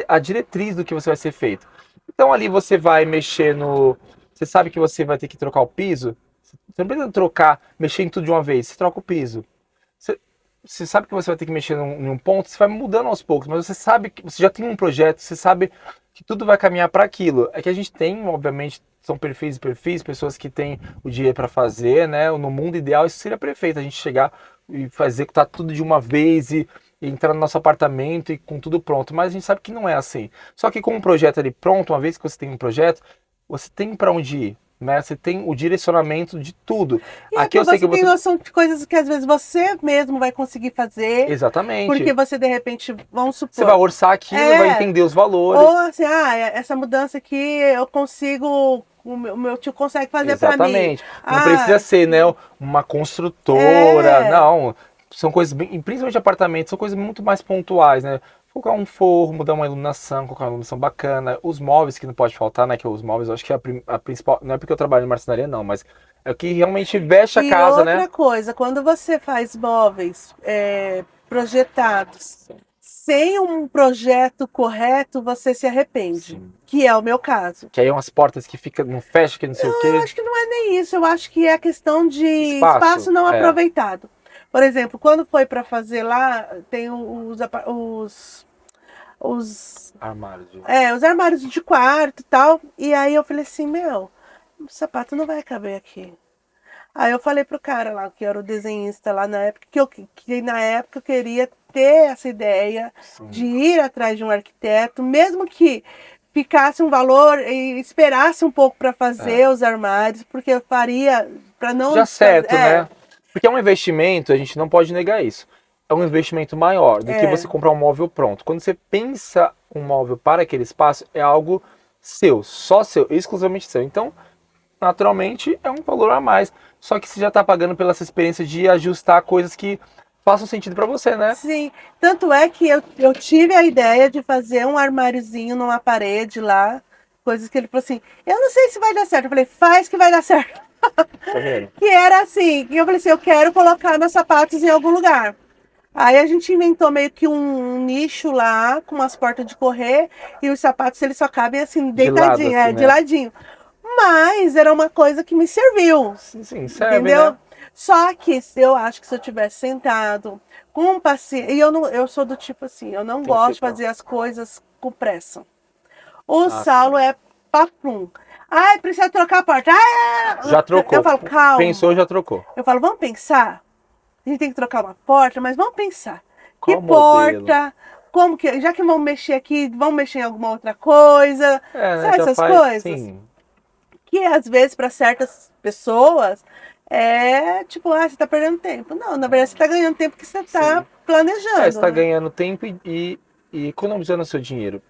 a diretriz do que você vai ser feito. Então ali você vai mexer no. Você sabe que você vai ter que trocar o piso. Você não precisa trocar, mexer em tudo de uma vez, você troca o piso. Você sabe que você vai ter que mexer em um ponto, você vai mudando aos poucos, mas você sabe que você já tem um projeto, você sabe que tudo vai caminhar para aquilo. É que a gente tem, obviamente, são perfis e perfis, pessoas que têm o dinheiro para fazer, né? No mundo ideal, isso seria perfeito, a gente chegar e fazer executar tudo de uma vez e entrar no nosso apartamento e com tudo pronto. Mas a gente sabe que não é assim. Só que com um projeto ali pronto, uma vez que você tem um projeto, você tem para onde ir. Né? Você tem o direcionamento de tudo. E Aqui aqui eu sei você que tem você. noção de coisas que às vezes você mesmo vai conseguir fazer. Porque Exatamente. você, de repente, vamos Você vai supor. orçar aquilo, vai entender os valores. Ou assim, essa mudança aqui eu consigo. O meu tio consegue fazer para mim. Exatamente. Não precisa ser, né, uma construtora. Não. São coisas bem. Principalmente apartamentos, são coisas muito mais pontuais, né? Colocar um forro, mudar uma iluminação, colocar uma iluminação bacana. Os móveis que não pode faltar, né? Que os móveis, eu acho que é a principal. Não é porque eu trabalho em marcenaria, não, mas é o que realmente veste a E casa, outra né? coisa, quando você faz móveis projetados sem um projeto correto, você se arrepende. Sim. Que é o meu caso. Que aí umas portas que ficam, não fecha, que não sei o Eu quê. acho que não é nem isso, eu acho que é questão de Espaço. espaço não É. aproveitado. Por exemplo, quando foi para fazer lá, tem os Armário. os armários de quarto e tal. E aí eu falei assim, meu, o sapato não vai caber aqui. Aí eu falei pro cara lá, que era o desenhista lá na época, que na época eu queria ter essa ideia de ir atrás de um arquiteto, mesmo que ficasse um valor e esperasse um pouco para fazer os armários, porque eu faria para não Já certo, né? Porque é um investimento, a gente não pode negar isso. É um investimento maior do que você comprar um móvel pronto. Quando você pensa um móvel para aquele espaço, é algo seu, só seu, exclusivamente seu. Então, naturalmente, é um valor a mais. Só que você já está pagando pela essa experiência de ajustar coisas que façam sentido para você, né? Sim, tanto é que eu tive a ideia de fazer um armáriozinho numa parede lá, coisas que ele falou assim, eu não sei se vai dar certo. Eu falei, faz que vai dar certo. Tá vendo? Que era assim, que eu falei assim, eu quero colocar meus sapatos em algum lugar. Aí a gente inventou meio que um nicho lá, com umas portas de correr, e os sapatos eles só cabem assim, deitadinho, assim, de né? ladinho. Mas era uma coisa que me serviu. Sim, serve, Entendeu? né? Só que eu acho que se eu tivesse sentado com paciência. E eu sou do tipo assim, eu não gosto de fazer as coisas com pressa. O Saulo é papum. Ai, precisa trocar a porta. Já trocou. Eu falo, calma. Pensou, já trocou. Eu falo, vamos pensar? A gente tem que trocar uma porta, mas vamos pensar. Qual Que modelo? porta? Como que. Já que vamos mexer aqui, vamos mexer em alguma outra coisa. Né, Sabe essas coisas? Sim. Que às vezes, para certas pessoas, é tipo, você está perdendo tempo. Não, na verdade, você está ganhando tempo que você está planejando. Você está ganhando tempo e economizando o seu dinheiro.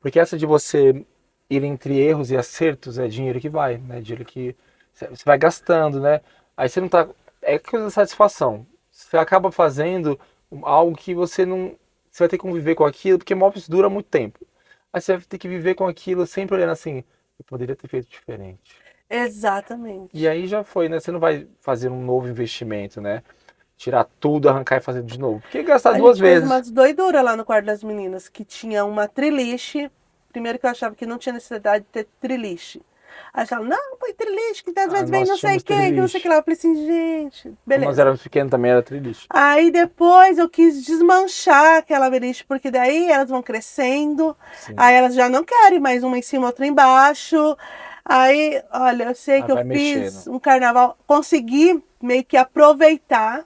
Porque essa de você ir entre erros e acertos é dinheiro que vai, né? Dinheiro que você vai gastando, né? Aí você não tá. É coisa de satisfação. Você acaba fazendo algo que você não. Você vai ter que conviver com aquilo, porque móveis dura muito tempo. Aí você vai ter que viver com aquilo sempre olhando assim, eu poderia ter feito diferente. Exatamente. E aí já foi, né? Você não vai fazer um novo investimento, né? Tirar tudo, arrancar e fazer de novo. Porque gastar duas vezes. Fez umas doiduras lá no quarto das meninas, que tinha uma triliche. Primeiro que eu achava que não tinha necessidade de ter triliche. Aí eles falaram, não, põe triliche, que às vezes vem não sei quem, que não sei o que lá. Eu falei assim, gente, beleza. Nós éramos pequenos também, era triliche. Aí depois eu quis desmanchar aquela beliche, porque daí elas vão crescendo. Sim. Aí elas já não querem mais uma em cima, outra embaixo. Aí, olha, eu sei que eu vai fiz mexendo. um carnaval, consegui meio que aproveitar,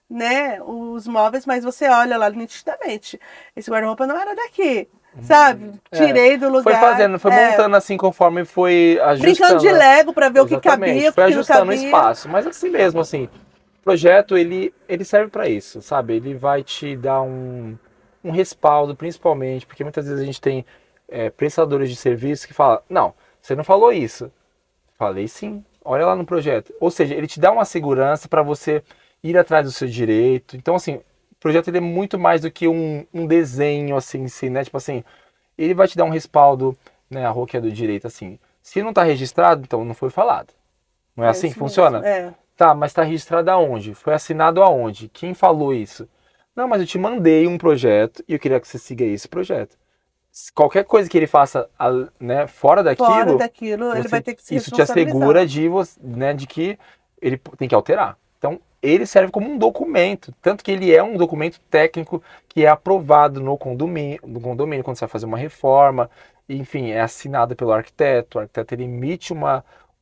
né, os móveis, mas você olha lá nitidamente. Esse guarda-roupa não era daqui, sabe? É, Tirei do foi lugar, fazendo, foi montando assim conforme foi brincando de ajustando. Lego para ver o que Exatamente, cabia, o foi que não ajustando o cabia. espaço. Mas assim mesmo, assim, o projeto ele serve para isso, sabe? Ele vai te dar um respaldo, principalmente, porque muitas vezes a gente tem prestadores de serviço que falam, não, você não falou isso. Falei sim, olha lá no projeto. Ou seja, ele te dá uma segurança para você ir atrás do seu direito. Então, assim, o projeto ele é muito mais do que um desenho, assim, em si, né? Tipo assim, ele vai te dar um respaldo, né? A Rô que é do direito, assim. Se não está registrado, então não foi falado. Não é É assim que isso mesmo, funciona? Tá, mas está registrado aonde? Foi assinado aonde? Quem falou isso? Não, mas eu te mandei um projeto e eu queria que você siga esse projeto. Qualquer coisa que ele faça, né, fora fora daquilo, daquilo, ele vai você, ter que se isso te assegura responsabilizar. de, né, de que ele tem que alterar. Então, ele serve como um documento, tanto que ele é um documento técnico que é aprovado no condomínio quando você vai fazer uma reforma, enfim, é assinado pelo arquiteto. O arquiteto ele emite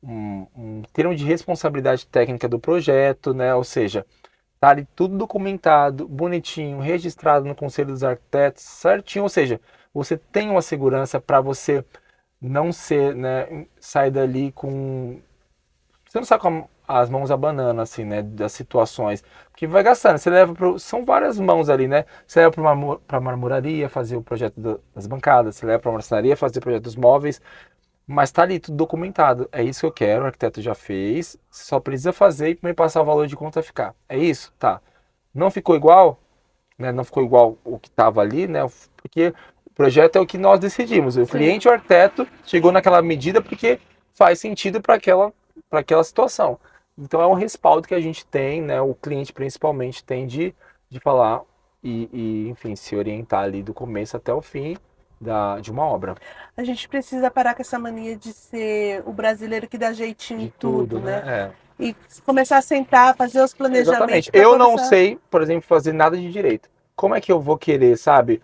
um termo de responsabilidade técnica do projeto, né? Ou seja, tá ali tudo documentado, bonitinho, registrado no Conselho dos Arquitetos, certinho. Ou seja, você tem uma segurança para você não ser, né, sair dali com você não sai com as mãos abanando, assim, né? Das situações. Porque vai gastando. Você leva pro. São várias mãos ali, né? Você leva para marmoraria fazer o projeto das bancadas. Você leva para marcenaria fazer o projeto dos móveis. Mas tá ali tudo documentado. É isso que eu quero, o arquiteto já fez. Você só precisa fazer e me passar o valor de quanto vai ficar. É isso? Tá. Não ficou igual, né? Não ficou igual o que estava ali, né? Porque o projeto é o que nós decidimos. O Sim. cliente, o arquiteto, chegou naquela medida porque faz sentido para aquela situação. Então é um respaldo que a gente tem, né? O cliente principalmente tem de falar enfim, se orientar ali do começo até o fim de uma obra. A gente precisa parar com essa mania de ser o brasileiro que dá jeitinho em De tudo, tudo, né? né? E começar a sentar, fazer os planejamentos Exatamente. para Eu não começar. sei, por exemplo, fazer nada de direito. Como é que eu vou querer, sabe,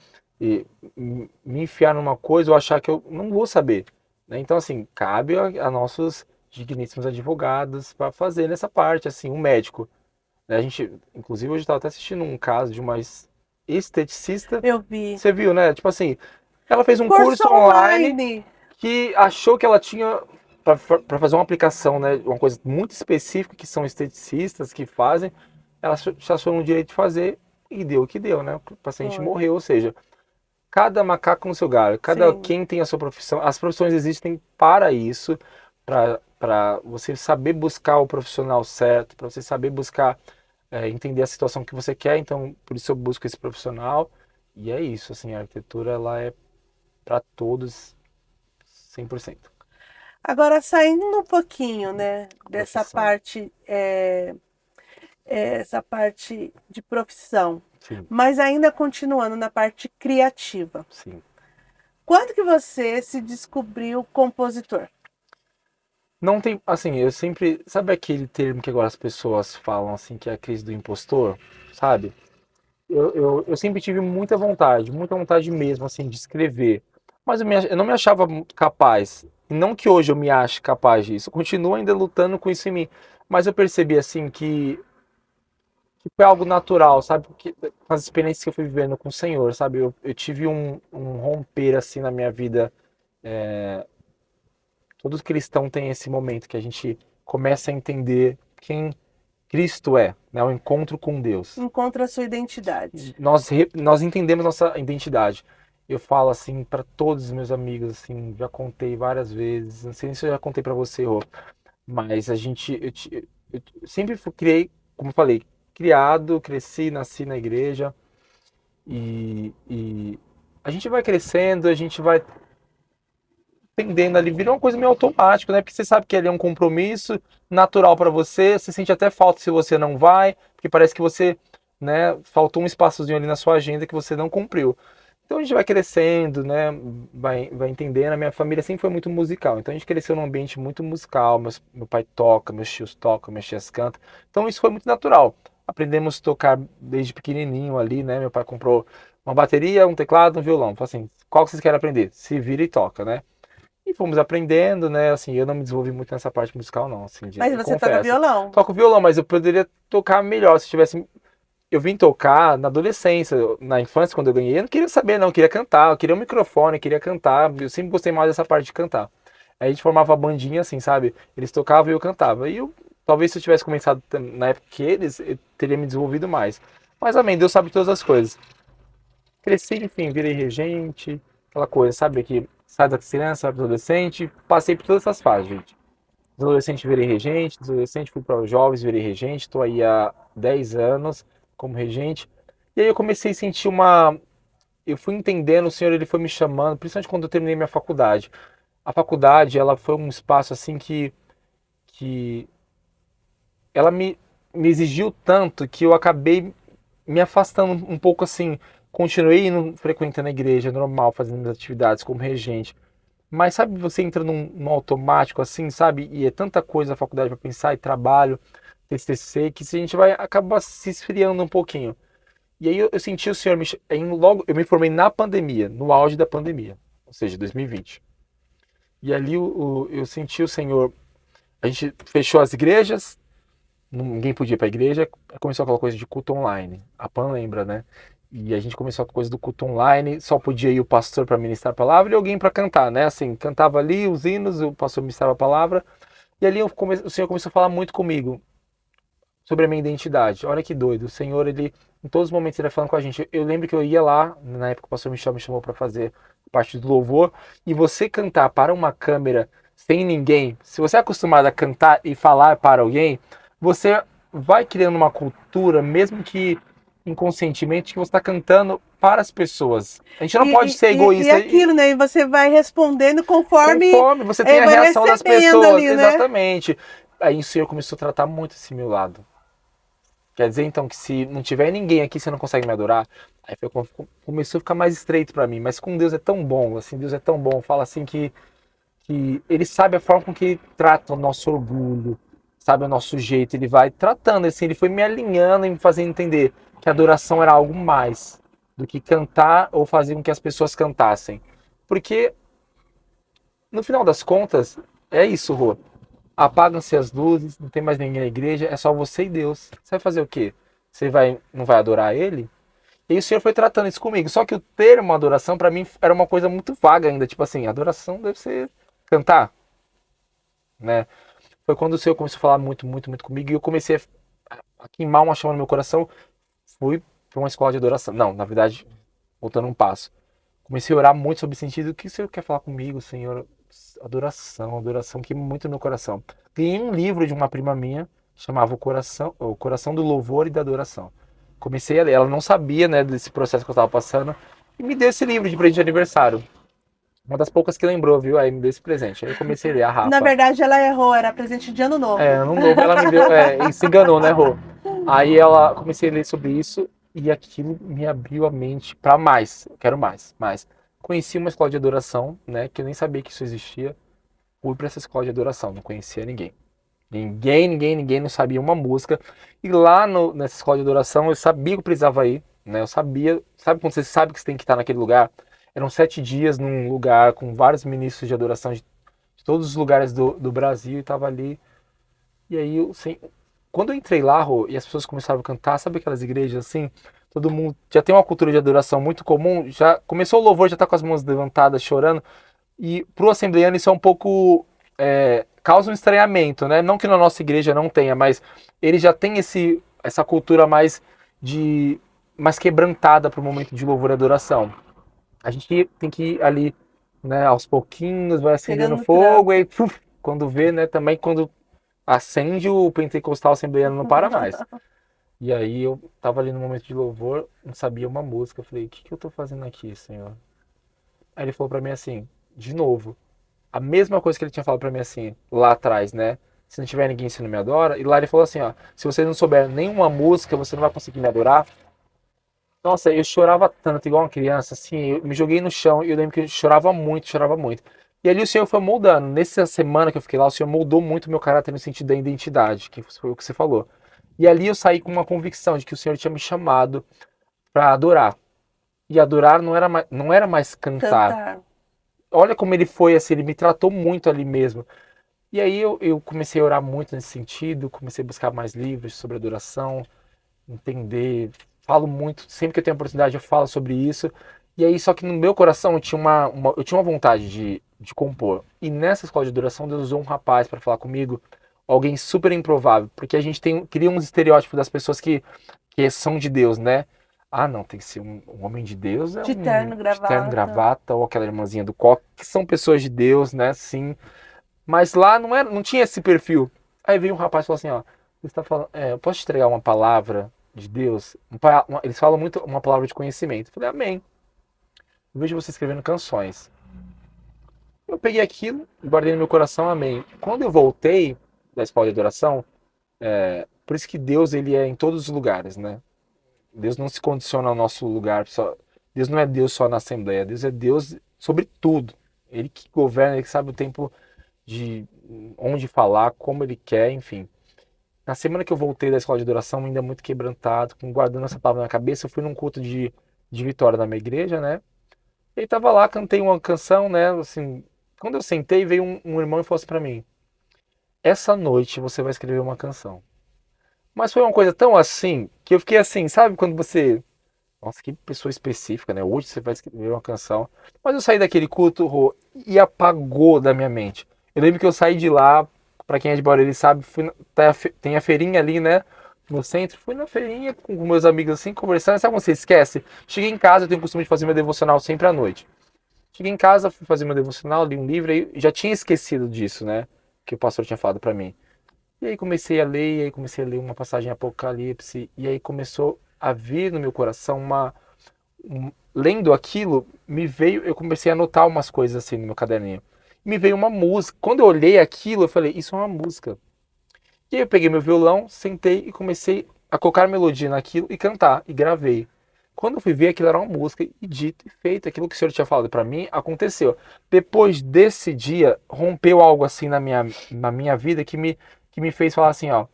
me enfiar numa coisa ou achar que eu não vou saber? Né? Então, assim, cabe a nossos digníssimos advogados para fazer nessa parte, assim, um médico. Né? A gente, inclusive, hoje estava até assistindo um caso de uma esteticista. Eu vi. Você viu, né? Tipo assim, ela fez um Curso curso online online. que achou que ela tinha para fazer uma aplicação, né, uma coisa muito específica que são esteticistas que fazem, ela se achou no direito de fazer e deu o que deu, né? O paciente Foi. morreu, ou seja, cada macaco no seu galho, cada Sim. quem tem a sua profissão, as profissões existem para isso, para você saber buscar o profissional certo, para você saber buscar entender a situação que você quer, então por isso eu busco esse profissional e é isso, assim, a arquitetura ela é para todos 100%. Agora, saindo um pouquinho, né, dessa Profissão. parte, essa parte de profissão, Sim, mas ainda continuando na parte criativa. sim. Quando que você se descobriu compositor? Não tem, assim, eu sempre, sabe aquele termo que agora as pessoas falam, assim, que é a crise do impostor, sabe? Eu sempre tive muita vontade mesmo, assim, de escrever. Mas eu não me achava capaz. E não que hoje eu me ache capaz disso, eu continuo ainda lutando com isso em mim. Mas eu percebi, assim, que foi algo natural, sabe? Que, com as experiências que eu fui vivendo com o Senhor, sabe? Eu tive um romper, assim, na minha vida. Todo cristão tem esse momento que a gente começa a entender quem Cristo é, né? O encontro com Deus. Encontra a sua identidade. Nós entendemos nossa identidade. Eu falo assim para todos os meus amigos, assim, já contei várias vezes, não sei se eu já contei para você, Rô, mas eu sempre criei, como eu falei, criado, cresci, nasci na igreja e a gente vai crescendo, a gente vai entendendo ali, vira uma coisa meio automática, né? Porque você sabe que ele é um compromisso natural para você, você sente até falta se você não vai, porque parece que você, né, faltou um espaçozinho ali na sua agenda que você não cumpriu. Então a gente vai crescendo, né? Vai entendendo. A minha família sempre foi muito musical, então a gente cresceu num ambiente muito musical. Meu pai toca, meus tios tocam, minhas tias cantam. Então isso foi muito natural. Aprendemos a tocar desde pequenininho ali, né? Meu pai comprou uma bateria, um teclado, um violão. Falei assim, qual que vocês querem aprender? Se vira e toca, né? E fomos aprendendo, né? Assim, eu não me desenvolvi muito nessa parte musical, não. Assim, Mas você toca violão? Toco violão, mas eu poderia tocar melhor se tivesse. Eu vim tocar na adolescência, na infância, quando eu ganhei. Eu não queria saber, não. Eu queria cantar, eu queria um microfone, eu queria cantar. Eu sempre gostei mais dessa parte de cantar. Aí a gente formava bandinha, assim, sabe? Eles tocavam e eu cantava. E eu, talvez se eu tivesse começado na época que eles, eu teria me desenvolvido mais. Mas amém, Deus sabe todas as coisas. Cresci, enfim, virei regente, aquela coisa, sabe? Que sai da criança, vai pro adolescente. Passei por todas essas fases, gente. Adolescente virei regente, adolescente fui para os jovens, virei regente, estou aí há 10 anos como regente. E aí eu comecei a sentir uma. Eu fui entendendo, o Senhor ele foi me chamando, principalmente quando eu terminei minha faculdade. A faculdade, ela foi um espaço assim que ela me exigiu tanto que eu acabei me afastando um pouco assim. Continuei indo, frequentando a igreja normal, fazendo minhas atividades como regente. Mas sabe, você entra num automático assim, sabe? E é tanta coisa na faculdade para pensar, e trabalho, TCC, que se a gente vai acabar se esfriando um pouquinho. E aí eu senti o Senhor logo eu me formei na pandemia, no auge da pandemia, ou seja, 2020. E ali eu senti o Senhor, a gente fechou as igrejas, ninguém podia ir para a igreja, começou aquela coisa de culto online. A Pan lembra, né? E a gente começou a coisa do culto online, só podia ir o pastor para ministrar a palavra e alguém para cantar, né? Assim, cantava ali os hinos, o pastor ministrava a palavra. E ali o Senhor começou a falar muito comigo sobre a minha identidade. Olha que doido. O Senhor, ele, em todos os momentos, ele vai falando com a gente. Eu lembro que eu ia lá, na época o pastor Michel me chamou para fazer parte do louvor, e você cantar para uma câmera sem ninguém, se você é acostumado a cantar e falar para alguém, você vai criando uma cultura, mesmo que inconscientemente, que você está cantando para as pessoas. A gente não pode ser egoísta. E aquilo, né? E você vai respondendo conforme você tem a reação das pessoas. Ali, né? Exatamente. Aí o Senhor começou a tratar muito esse meu lado. Quer dizer, então, que se não tiver ninguém aqui, você não consegue me adorar. Aí começou a ficar mais estreito para mim. Mas com Deus é tão bom, assim, Deus é tão bom. Fala assim que Ele sabe a forma com que trata o nosso orgulho, sabe o nosso jeito. Ele vai tratando, assim, Ele foi me alinhando e me fazendo entender que a adoração era algo mais do que cantar ou fazer com que as pessoas cantassem. Porque, no final das contas, é isso, Rô. Apagam-se as luzes, não tem mais ninguém na igreja, é só você e Deus. Você vai fazer o quê? Não vai adorar Ele? E o Senhor foi tratando isso comigo. Só que o termo adoração, para mim, era uma coisa muito vaga ainda. Tipo assim, adoração deve ser cantar, né? Foi quando o Senhor começou a falar muito, muito, muito comigo e eu comecei a queimar uma chama no meu coração. Fui para uma escola de adoração. Não, na verdade, voltando um passo. Comecei a orar muito sobre o sentido. O que o Senhor quer falar comigo, Senhor? Adoração queima muito no meu coração. Ganhei um livro de uma prima minha, chamava O Coração do Louvor e da Adoração. Comecei a ler, ela não sabia, né, desse processo que eu estava passando, e me deu esse livro de presente de aniversário. Uma das poucas que lembrou, viu? Aí me deu esse presente. Aí eu comecei a ler a Rafa. Na verdade, ela errou, era presente de ano novo. Ano novo ela me deu, e se enganou, né, Rô? Aí comecei a ler sobre isso, e aquilo me abriu a mente para mais. Eu quero mais. Conheci uma escola de adoração, né, que eu nem sabia que isso existia. Fui para essa escola de adoração, não conhecia ninguém. Ninguém não sabia uma música. E lá nessa escola de adoração eu sabia que eu precisava ir, né? Eu sabia, sabe quando você sabe que você tem que estar naquele lugar? Eram 7 dias num lugar com vários ministros de adoração de todos os lugares do Brasil e estava ali. E aí, quando eu entrei lá, Rô, e as pessoas começaram a cantar, sabe aquelas igrejas assim? Todo mundo já tem uma cultura de adoração muito comum, já começou o louvor, já tá com as mãos levantadas, chorando. E pro assembleiano isso é um pouco... causa um estranhamento, né? Não que na nossa igreja não tenha, mas ele já tem essa cultura mais quebrantada para o momento de louvor e adoração. A gente tem que ir ali, né, aos pouquinhos, vai acendendo fogo, e quando vê, né, também quando acende o pentecostal assembleiano não para mais. E aí eu tava ali no momento de louvor, não sabia uma música, eu falei, o que eu tô fazendo aqui, Senhor? Aí ele falou para mim assim, de novo, a mesma coisa que ele tinha falado pra mim assim, lá atrás, né? Se não tiver ninguém, você não me adora. E lá ele falou assim, ó, se você não souber nenhuma música, você não vai conseguir me adorar. Nossa, eu chorava tanto, igual uma criança, assim, eu me joguei no chão e eu lembro que eu chorava muito. E ali o Senhor foi moldando. Nessa semana que eu fiquei lá, o Senhor moldou muito o meu caráter no sentido da identidade, que foi o que você falou. E ali eu saí com uma convicção de que o Senhor tinha me chamado pra adorar. E adorar não era mais cantar. olha como ele foi, assim, ele me tratou muito ali mesmo. E aí eu comecei a orar muito nesse sentido, comecei a buscar mais livros sobre adoração, entender, falo muito, sempre que eu tenho oportunidade eu falo sobre isso. E aí, só que no meu coração eu tinha eu tinha uma vontade de compor. E nessa escola de adoração, Deus usou um rapaz para falar comigo, alguém super improvável, porque a gente cria uns estereótipos das pessoas que são de Deus, né? Ah, não, tem que ser um homem de Deus, é De um terno, de terno, gravata. gravata, ou aquela irmãzinha do coque, que são pessoas de Deus, né? Sim. Mas lá não tinha esse perfil. Aí veio um rapaz e falou assim, ó, você está falando, eu posso te entregar uma palavra de Deus? Eles falam muito uma palavra de conhecimento. Eu falei, amém. Eu vejo você escrevendo canções. Eu peguei aquilo, guardei no meu coração, amém. Quando eu voltei da escola de adoração, por isso que Deus ele é em todos os lugares, né? Deus não se condiciona ao nosso lugar. Deus não é Deus só na Assembleia. Deus é Deus sobre tudo. Ele que governa, ele que sabe o tempo de onde falar, como ele quer, enfim. Na semana que eu voltei da escola de adoração, ainda muito quebrantado, guardando essa palavra na cabeça, eu fui num culto de vitória na minha igreja, né? E tava lá, cantei uma canção, né? Assim, quando eu sentei, veio um irmão e falou assim pra mim: essa noite você vai escrever uma canção. Mas foi uma coisa tão assim, que eu fiquei assim, sabe quando você. Nossa, que pessoa específica, né? Hoje você vai escrever uma canção. Mas eu saí daquele culto, Rô, e apagou da minha mente. Eu lembro que eu saí de lá, pra quem é de Barueri sabe, tem a feirinha ali, né? No centro. Fui na feirinha com meus amigos assim, conversando. Sabe quando você esquece? Cheguei em casa, eu tenho o costume de fazer meu devocional sempre à noite. Cheguei em casa, fui fazer meu devocional, li um livro, aí já tinha esquecido disso, né? Que o pastor tinha falado pra mim. E aí comecei a ler, e aí comecei a ler uma passagem em Apocalipse, e aí começou a vir no meu coração lendo aquilo, eu comecei a anotar umas coisas assim no meu caderninho. Me veio uma música. Quando eu olhei aquilo, eu falei, isso é uma música. E aí eu peguei meu violão, sentei e comecei a colocar melodia naquilo e cantar, e gravei. Quando eu fui ver, aquilo era uma música, e dito e feito, aquilo que o senhor tinha falado para mim, aconteceu. Depois desse dia, rompeu algo assim na minha vida que me fez falar assim, ó,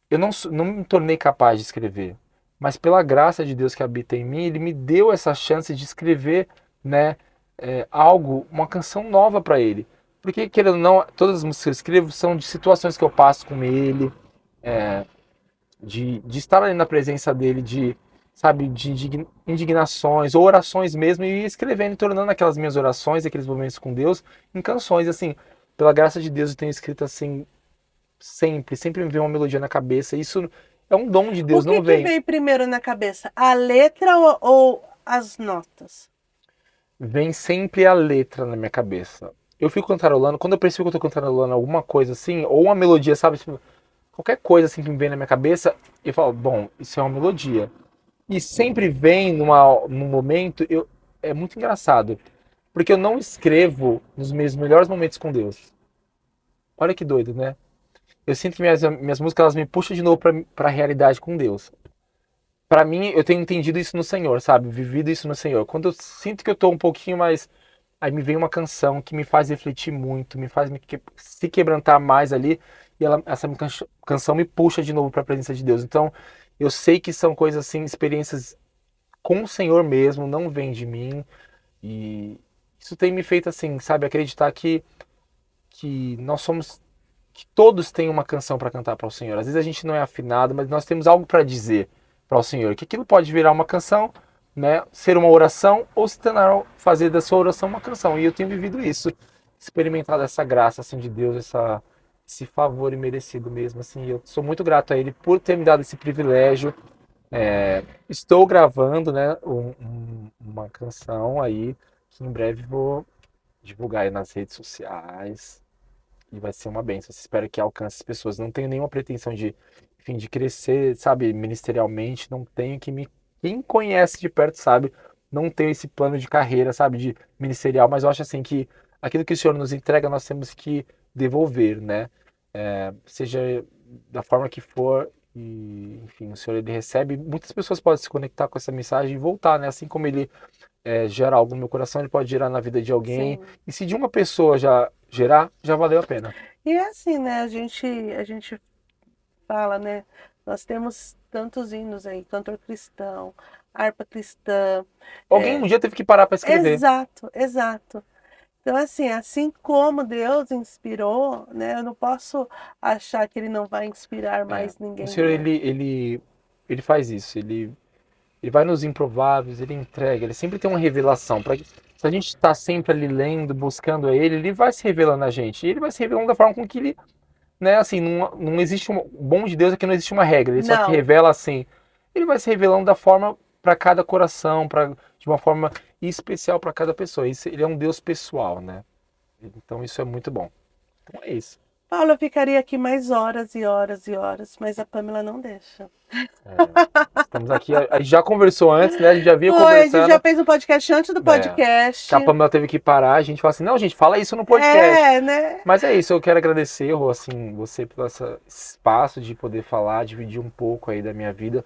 eu não me tornei capaz de escrever, mas pela graça de Deus que habita em mim, Ele me deu essa chance de escrever, né, uma canção nova para Ele. Porque, querendo ou não, todas as músicas que eu escrevo são de situações que eu passo com Ele, de estar ali na presença dEle, sabe, de indignações ou orações mesmo, e escrevendo e tornando aquelas minhas orações, aqueles momentos com Deus, em canções, assim. Pela graça de Deus eu tenho escrito assim, sempre me vem uma melodia na cabeça. Isso é um dom de O Deus, que não que vem. veio primeiro na cabeça? A letra ou as notas? Vem sempre a letra na minha cabeça. Eu fico cantarolando, quando eu percebo que eu tô cantarolando alguma coisa assim, ou uma melodia, sabe? Tipo, qualquer coisa assim que me vem na minha cabeça, eu falo, bom, isso é uma melodia. E sempre vem num momento, é muito engraçado, porque eu não escrevo nos meus melhores momentos com Deus. Olha que doido, né? Eu sinto que minhas músicas elas me puxam de novo pra realidade com Deus. Pra mim, eu tenho entendido isso no Senhor, sabe? Vivido isso no Senhor. Quando eu sinto que eu tô um pouquinho mais. Aí me vem uma canção que me faz refletir muito, me faz se quebrantar mais ali, e essa canção me puxa de novo pra presença de Deus. Então, eu sei que são coisas assim, experiências com o Senhor mesmo, não vem de mim. E isso tem me feito assim, sabe? Acreditar que nós somos. Que todos têm uma canção para cantar para o Senhor. Às vezes a gente não é afinado, mas nós temos algo para dizer para o Senhor. Que aquilo pode virar uma canção, né? Ser uma oração ou se tornar fazer da sua oração uma canção. E eu tenho vivido isso, experimentado essa graça assim de Deus, esse favor imerecido mesmo. Assim, eu sou muito grato a Ele por ter me dado esse privilégio. Estou gravando, né? Uma canção aí que em breve vou divulgar aí nas redes sociais. E vai ser uma bênção. Espero que alcance as pessoas. Não tenho nenhuma pretensão enfim, de crescer, sabe, ministerialmente. Não tenho quem conhece de perto sabe, não tenho esse plano de carreira, sabe, de ministerial, mas eu acho assim que aquilo que o Senhor nos entrega, nós temos que devolver, né? Seja da forma que for, e, enfim, o Senhor ele recebe. Muitas pessoas podem se conectar com essa mensagem e voltar, né? Assim como ele gera algo no meu coração, ele pode gerar na vida de alguém. Sim. E se de uma pessoa já gerar, já valeu a pena. E é assim, né? A gente fala, né? Nós temos tantos hinos aí, cantor cristão, harpa cristã. Alguém um dia teve que parar para escrever. Exato, exato. Então, assim como Deus inspirou, né? Eu não posso achar que ele não vai inspirar É, mais o ninguém, Senhor, né? ele faz isso, ele vai nos improváveis, ele entrega, ele sempre tem uma revelação. Se a gente está sempre ali lendo, buscando ele vai se revelando a gente. E ele vai se revelando da forma com que ele, né, assim, não existe o bom de Deus é que não existe uma regra, ele só se Não. revela assim. Ele vai se revelando da forma para cada coração, de uma forma especial para cada pessoa. Ele é um Deus pessoal, né? Então isso é muito bom. Então é isso. Paulo, eu ficaria aqui mais horas e horas e horas, mas a Pamela não deixa. Estamos aqui, a gente já conversou antes, né? A gente já vinha Foi, a gente já conversando. fez um podcast antes do É, que podcast. a Pamela teve que parar, a gente fala assim, não, gente, fala isso no podcast. É, né? Mas é isso, eu quero agradecer, Rô, assim, você pelo esse espaço de poder falar, dividir um pouco aí da minha vida.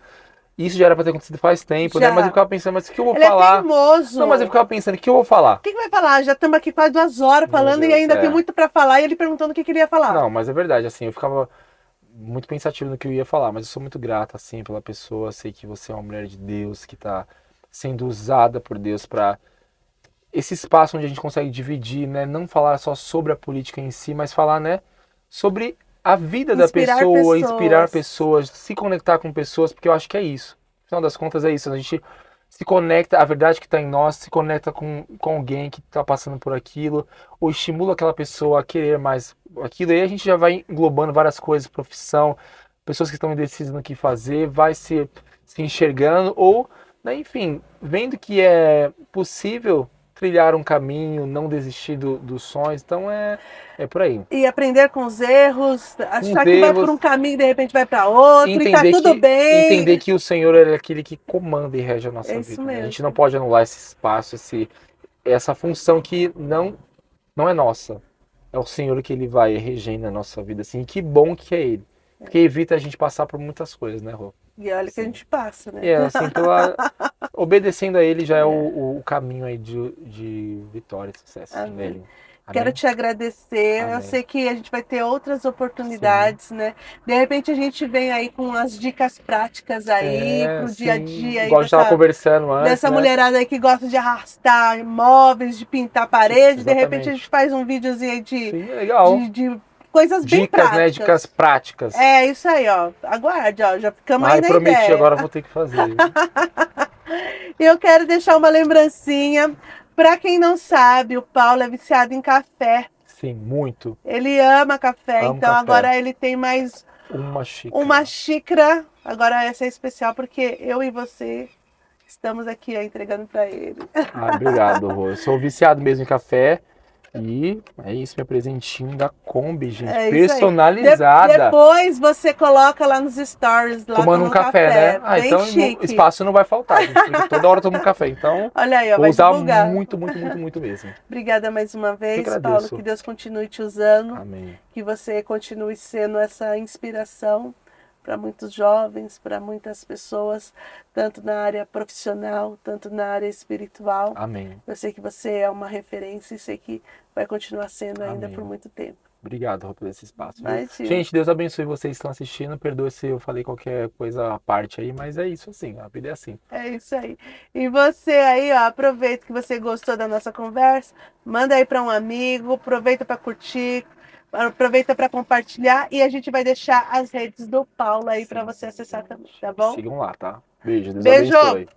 Isso já era pra ter acontecido faz tempo, né? Mas eu Já. ficava pensando, mas o que eu vou Ele é falar? Não, mas eu teimoso. ficava pensando, o que eu vou falar? O que vai falar? Já estamos aqui quase 2 horas Meu falando e Deus, ainda tem muito para falar. E ele perguntando o que queria falar. Não, mas é verdade, assim, eu ficava muito pensativo no que eu ia falar, mas eu sou muito grato, assim, pela pessoa. Sei que você é uma mulher de Deus, que tá sendo usada por Deus pra esse espaço onde a gente consegue dividir, né? Não falar só sobre a política em si, mas falar, né? Sobre a vida da Inspirar pessoa, inspirar pessoas. pessoas, se conectar com pessoas, porque eu acho que é isso. No final das contas é isso. A gente se conecta, a verdade que está em nós, se conecta com alguém que está passando por aquilo, ou estimula aquela pessoa a querer mais aquilo, e aí a gente já vai englobando várias coisas, profissão, pessoas que estão indecisas no que fazer, vai se enxergando, ou, né, enfim, vendo que é possível trilhar um caminho, não desistir dos sonhos. Então é por aí. E aprender com os erros, Com os achar que vai por erros, um caminho e de repente vai para outro, e tá tudo entender bem. que o Senhor é aquele que comanda e rege a É nossa isso vida, né? A gente não mesmo. pode anular esse espaço, essa função que não é nossa. É o Senhor que ele vai regendo a nossa vida, assim. E que bom que é ele. Porque evita a gente passar por muitas coisas, né, Rô? E olha que a Assim. gente passa, né? E assim, obedecendo a ele já é o caminho aí de vitória e sucesso Amém. nele. Quero Amém? te agradecer. Eu Amém. sei que a gente vai ter outras Sim. oportunidades, né? De repente a gente vem aí com as dicas práticas aí É, pro dia a sim. dia aí Igual a gente estava conversando antes, dessa né? mulherada aí que gosta de arrastar móveis, de pintar parede. De repente a gente Exatamente. faz um videozinho aí Sim, legal. de coisas bem Dicas, né? Dicas práticas. práticas. É isso aí, ó. Aguarde, ó. Já ficamos aí Ai, na prometi, ideia. agora eu vou ter que fazer. Eu quero deixar uma lembrancinha. Para quem não sabe, o Paulo é viciado em café. Sim, muito. Ele ama café, Amo então café. agora ele tem mais Uma uma xícara. xícara. Agora essa é especial porque eu e você estamos aqui ó, entregando para ele. Ah, obrigado, Rô. Eu sou viciado mesmo em café. E é isso, meu presentinho da Kombi, gente. É isso aí. Personalizada. Depois você coloca lá nos stories, lá Tomando um tomando café, né? café. Ah, Bem então chique. espaço não vai faltar, gente. Porque toda hora eu tomo um café. Então, Olha aí, ó, vou vai usar divulgar. muito, muito, muito, muito mesmo. Obrigada mais uma Eu vez, Paulo. Que agradeço. Deus continue te usando. Amém. Que você continue sendo essa inspiração para muitos jovens, para muitas pessoas, tanto na área profissional, tanto na área espiritual. Amém. Eu sei que você é uma referência e sei que vai continuar sendo ainda Amém. por muito tempo. Obrigado, Rô, por esse espaço, viu? Imagina. Gente, Deus abençoe vocês que estão assistindo. Perdoe se eu falei qualquer coisa à parte aí, mas é isso assim, a vida é assim. É isso aí. E você aí, ó, aproveita que você gostou da nossa conversa, manda aí para um amigo, aproveita para curtir, aproveita para compartilhar e a gente vai deixar as redes do Paulo aí para você acessar também, tá bom? Sigam lá, tá? Beijo, Deus Beijo! abençoe.